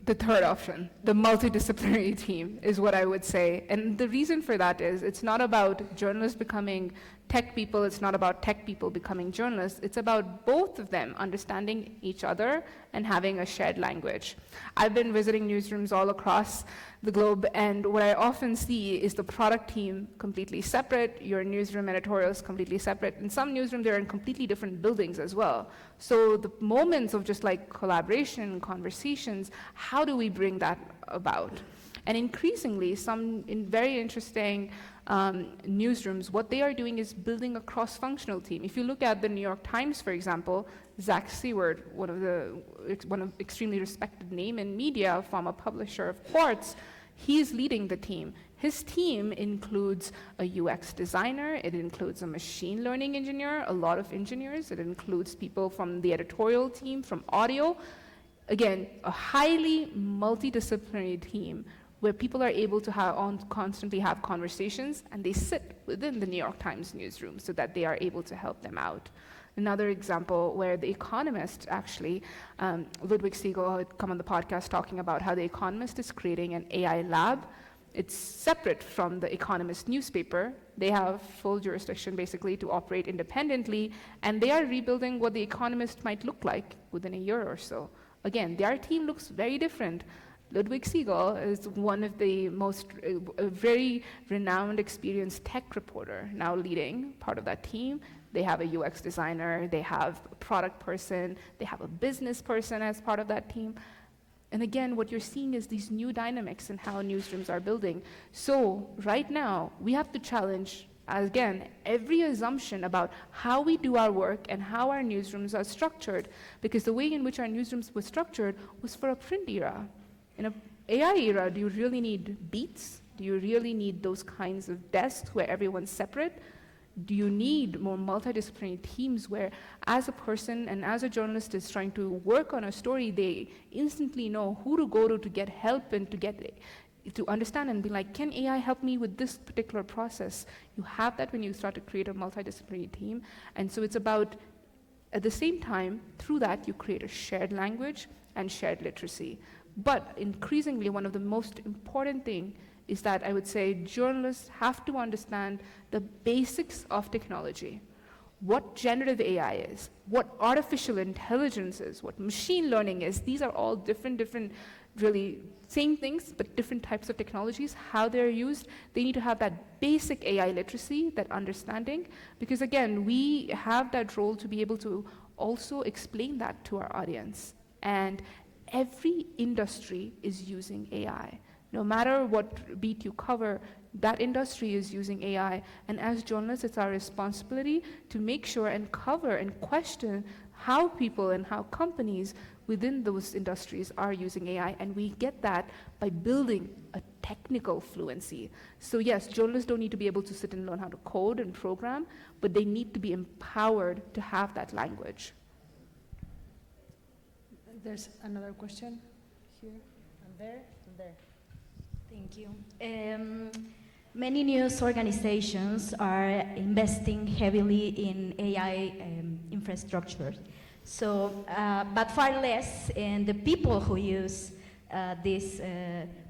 The third option, the multidisciplinary team, is what I would say. And the reason for that is it's not about journalists becoming tech people, it's not about tech people becoming journalists, it's about both of them understanding each other and having a shared language. I've been visiting newsrooms all across the globe, and what I often see is the product team completely separate, your newsroom editorials completely separate. In some newsrooms, they're in completely different buildings as well. So the moments of just like collaboration, conversations, how do we bring that about? And increasingly, some very interesting newsrooms, what they are doing is building a cross-functional team. If you look at the New York Times, for example, Zach Seward, one of extremely respected name in media, former publisher of Quartz, he's leading the team. His team includes a UX designer, it includes a machine learning engineer, a lot of engineers, it includes people from the editorial team, from audio. Again, a highly multidisciplinary team where people are able to constantly have conversations, and they sit within the New York Times newsroom so that they are able to help them out. Another example where The Economist, actually, Ludwig Siegel had come on the podcast talking about how The Economist is creating an AI lab. It's separate from The Economist newspaper. They have full jurisdiction, basically, to operate independently, and they are rebuilding what The Economist might look like within a year or so. Again, their team looks very different. Ludwig Siegel is one of the most very renowned, experienced tech reporter now leading part of that team. They have a UX designer, they have a product person, they have a business person as part of that team. And again, what you're seeing is these new dynamics in how newsrooms are building. So right now, we have to challenge, again, every assumption about how we do our work and how our newsrooms are structured, because the way in which our newsrooms were structured was for a print era. In an AI era, do you really need beats? Do you really need those kinds of desks where everyone's separate? Do you need more multidisciplinary teams where, as a person and as a journalist is trying to work on a story, they instantly know who to go to get help and to understand and be like, can AI help me with this particular process? You have that when you start to create a multidisciplinary team. And so it's about At the same time, through that, you create a shared language and shared literacy. But increasingly, one of the most important things is that I would say journalists have to understand the basics of technology. What generative AI is, what artificial intelligence is, what machine learning is. These are all different, really same things, but different types of technologies, how they're used. They need to have that basic AI literacy, that understanding, because again, we have that role to be able to also explain that to our audience. And every industry is using AI. No matter what beat you cover, that industry is using AI. And as journalists, it's our responsibility to make sure and cover and question how people and how companies within those industries are using AI. And we get that by building a technical fluency. So yes, journalists don't need to be able to sit and learn how to code and program, but they need to be empowered to have that language. There's another question here and there and there. Thank you. Many news organizations are investing heavily in AI infrastructure. So, but far less in the people who use these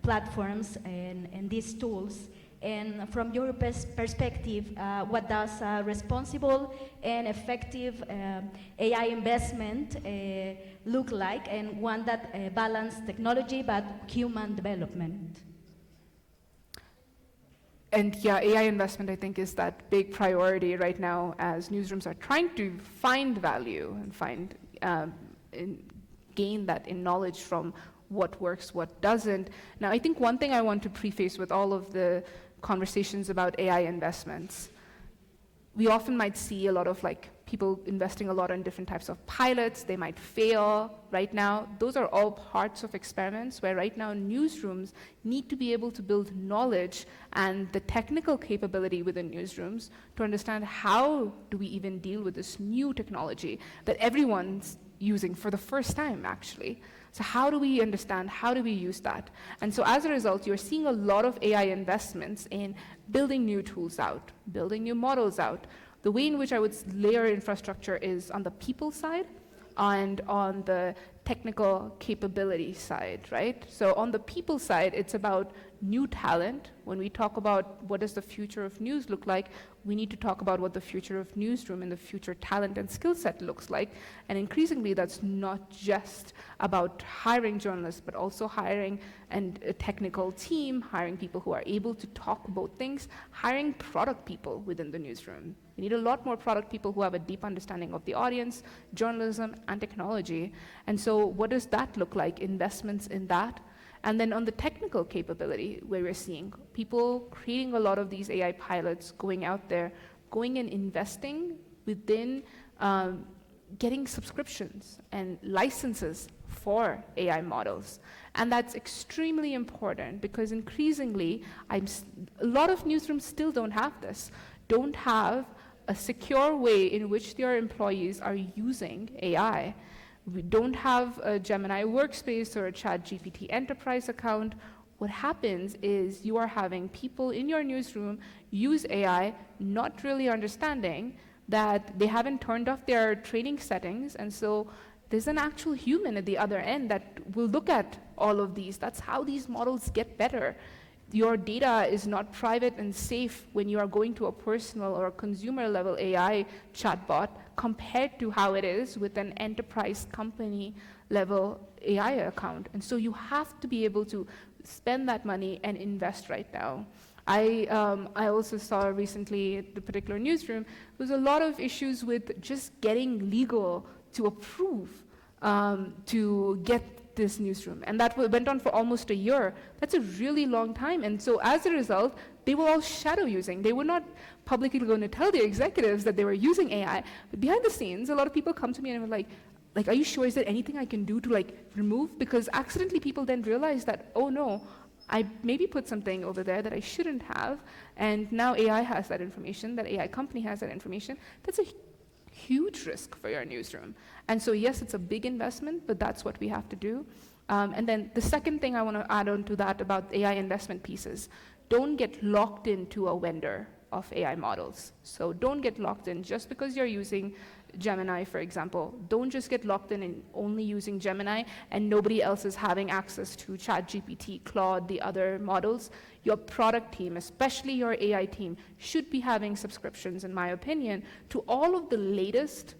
platforms and these tools. And from your perspective, what does a responsible and effective AI investment look like, and one that balances technology but human development? And yeah, AI investment, I think, is that big priority right now as newsrooms are trying to find value and find gain that in knowledge from what works, what doesn't. Now, I think one thing I want to preface with all of the conversations about AI investments, we often might see a lot of people investing a lot in different types of pilots. They might fail right now. Those are all parts of experiments where right now newsrooms need to be able to build knowledge and the technical capability within newsrooms to understand how do we even deal with this new technology that everyone's using for the first time, actually. So how do we understand, how do we use that? And so as a result, you're seeing a lot of AI investments in building new tools out, building new models out. The way in which I would layer infrastructure is on the people side and on the technical capability side, right? So on the people side, it's about new talent. When we talk about what does the future of news look like, we need to talk about what the future of newsroom and the future talent and skill set looks like. And increasingly, that's not just about hiring journalists, but also hiring a technical team, hiring people who are able to talk about things, hiring product people within the newsroom. We need a lot more product people who have a deep understanding of the audience, journalism, and technology. And so what does that look like? Investments in that. And then on the technical capability, where we're seeing people creating a lot of these AI pilots, going out there, going and investing within getting subscriptions and licenses for AI models. And that's extremely important because increasingly, a lot of newsrooms still don't have this, don't have a secure way in which their employees are using AI. We don't have a Gemini workspace or a ChatGPT enterprise account. What happens is you are having people in your newsroom use AI, not really understanding that they haven't turned off their training settings, and so there's an actual human at the other end that will look at all of these. That's how these models get better. Your data is not private and safe when you are going to a personal or a consumer level AI chatbot compared to how it is with an enterprise company level AI account. And so you have to be able to spend that money and invest right now. I also saw recently at the particular newsroom, there was a lot of issues with just getting legal to approve to get this newsroom. And that went on for almost a year. That's a really long time. And so as a result, they were all shadow using. They were not publicly going to tell their executives that they were using AI. But behind the scenes, a lot of people come to me and were like, are you sure, is there anything I can do to remove? Because accidentally people then realize that, oh no, I maybe put something over there that I shouldn't have. And now AI has that information, that AI company has that information. That's a huge risk for your newsroom. And so yes, it's a big investment, but that's what we have to do. And then the second thing I want to add on to that about AI investment pieces, don't get locked into a vendor of AI models. So don't get locked in just because you're using Gemini, for example. Don't just get locked in only using Gemini and nobody else is having access to ChatGPT, Claude, the other models. Your product team, especially your AI team, should be having subscriptions, in my opinion, to all of the latest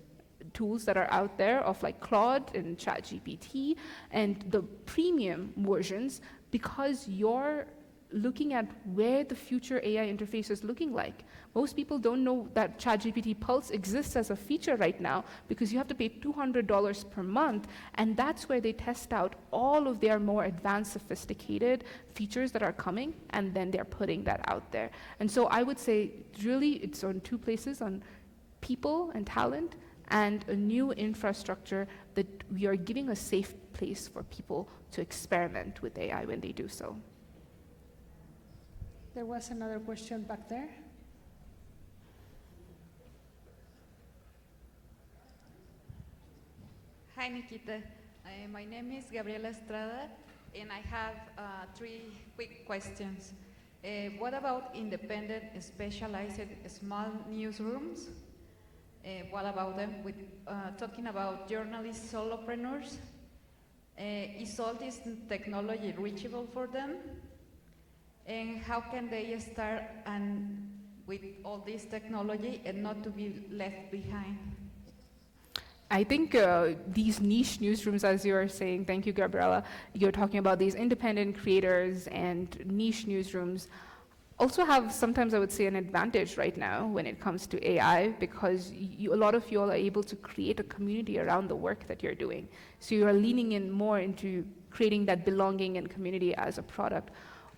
tools that are out there of like Claude and ChatGPT and the premium versions, because you're looking at where the future AI interface is looking like. Most people don't know that ChatGPT Pulse exists as a feature right now because you have to pay $200 per month, and that's where they test out all of their more advanced, sophisticated features that are coming, and then they're putting that out there. And so I would say really it's on two places, on people and talent, and a new infrastructure that we are giving a safe place for people to experiment with AI when they do so. There was another question back there. Hi, Nikita. My name is Gabriela Estrada, and I have 3 quick questions. What about independent, specialized, small newsrooms? What about them? With talking about journalists, solopreneurs, is all this technology reachable for them? And how can they start and with all this technology and not to be left behind? I think these niche newsrooms, as you are saying, thank you, Gabriela, you're talking about these independent creators and niche newsrooms also have sometimes, I would say, an advantage right now when it comes to AI, because a lot of you all are able to create a community around the work that you're doing. So you are leaning in more into creating that belonging and community as a product.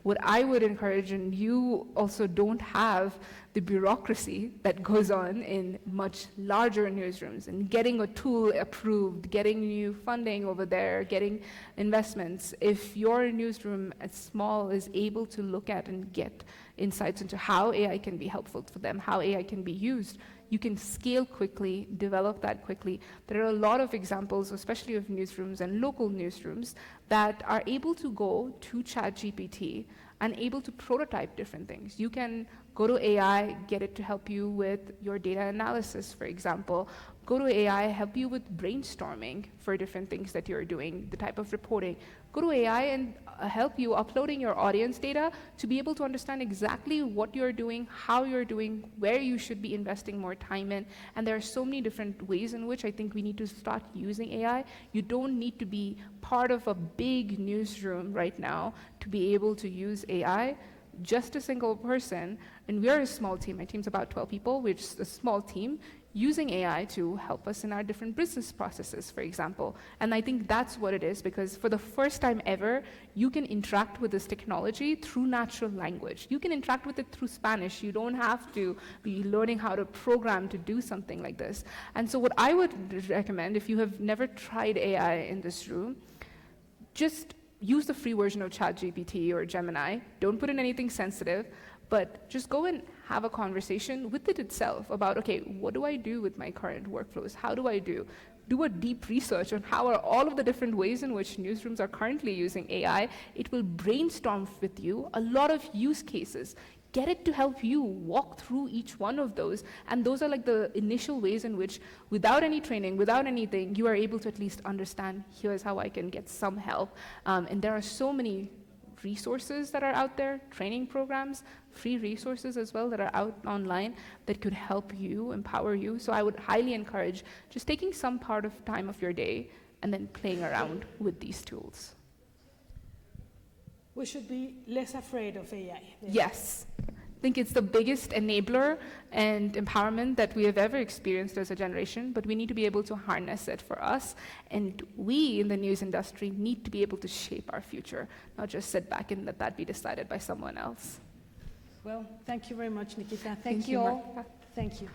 What I would encourage, and you also don't have the bureaucracy that goes on in much larger newsrooms, and getting a tool approved, getting new funding over there, getting investments. If your newsroom as small is able to look at and get insights into how AI can be helpful for them, how AI can be used, you can scale quickly, develop that quickly. There are a lot of examples, especially of newsrooms and local newsrooms, that are able to go to ChatGPT and able to prototype different things. You can go to AI, get it to help you with your data analysis, for example. Go to AI, help you with brainstorming for different things that you're doing, the type of reporting. Go to AI and help you uploading your audience data to be able to understand exactly what you're doing, how you're doing, where you should be investing more time in. And there are so many different ways in which I think we need to start using AI. You don't need to be part of a big newsroom right now to be able to use AI. Just a single person, and we are a small team, my team's about 12 people, which is a small team, using AI to help us in our different business processes, for example. And I think that's what it is, because for the first time ever, you can interact with this technology through natural language. You can interact with it through Spanish. You don't have to be learning how to program to do something like this. And so what I would recommend, if you have never tried AI in this room, just use the free version of ChatGPT or Gemini. Don't put in anything sensitive, but just go and have a conversation with it itself about, okay, what do I do with my current workflows? How do I do a deep research on how are all of the different ways in which newsrooms are currently using AI. It will brainstorm with you a lot of use cases. Get it to help you walk through each one of those. And those are like the initial ways in which, without any training, without anything, you are able to at least understand, here's how I can get some help. And there are so many resources that are out there, training programs, free resources as well that are out online that could help you, empower you. So I would highly encourage just taking some part of time of your day and then playing around with these tools. We should be less afraid of AI. Yes. I think it's the biggest enabler and empowerment that we have ever experienced as a generation, but we need to be able to harness it for us. And we in the news industry need to be able to shape our future, not just sit back and let that be decided by someone else. Well, thank you very much, Nikita. Thank you you, all. Martha. Thank you.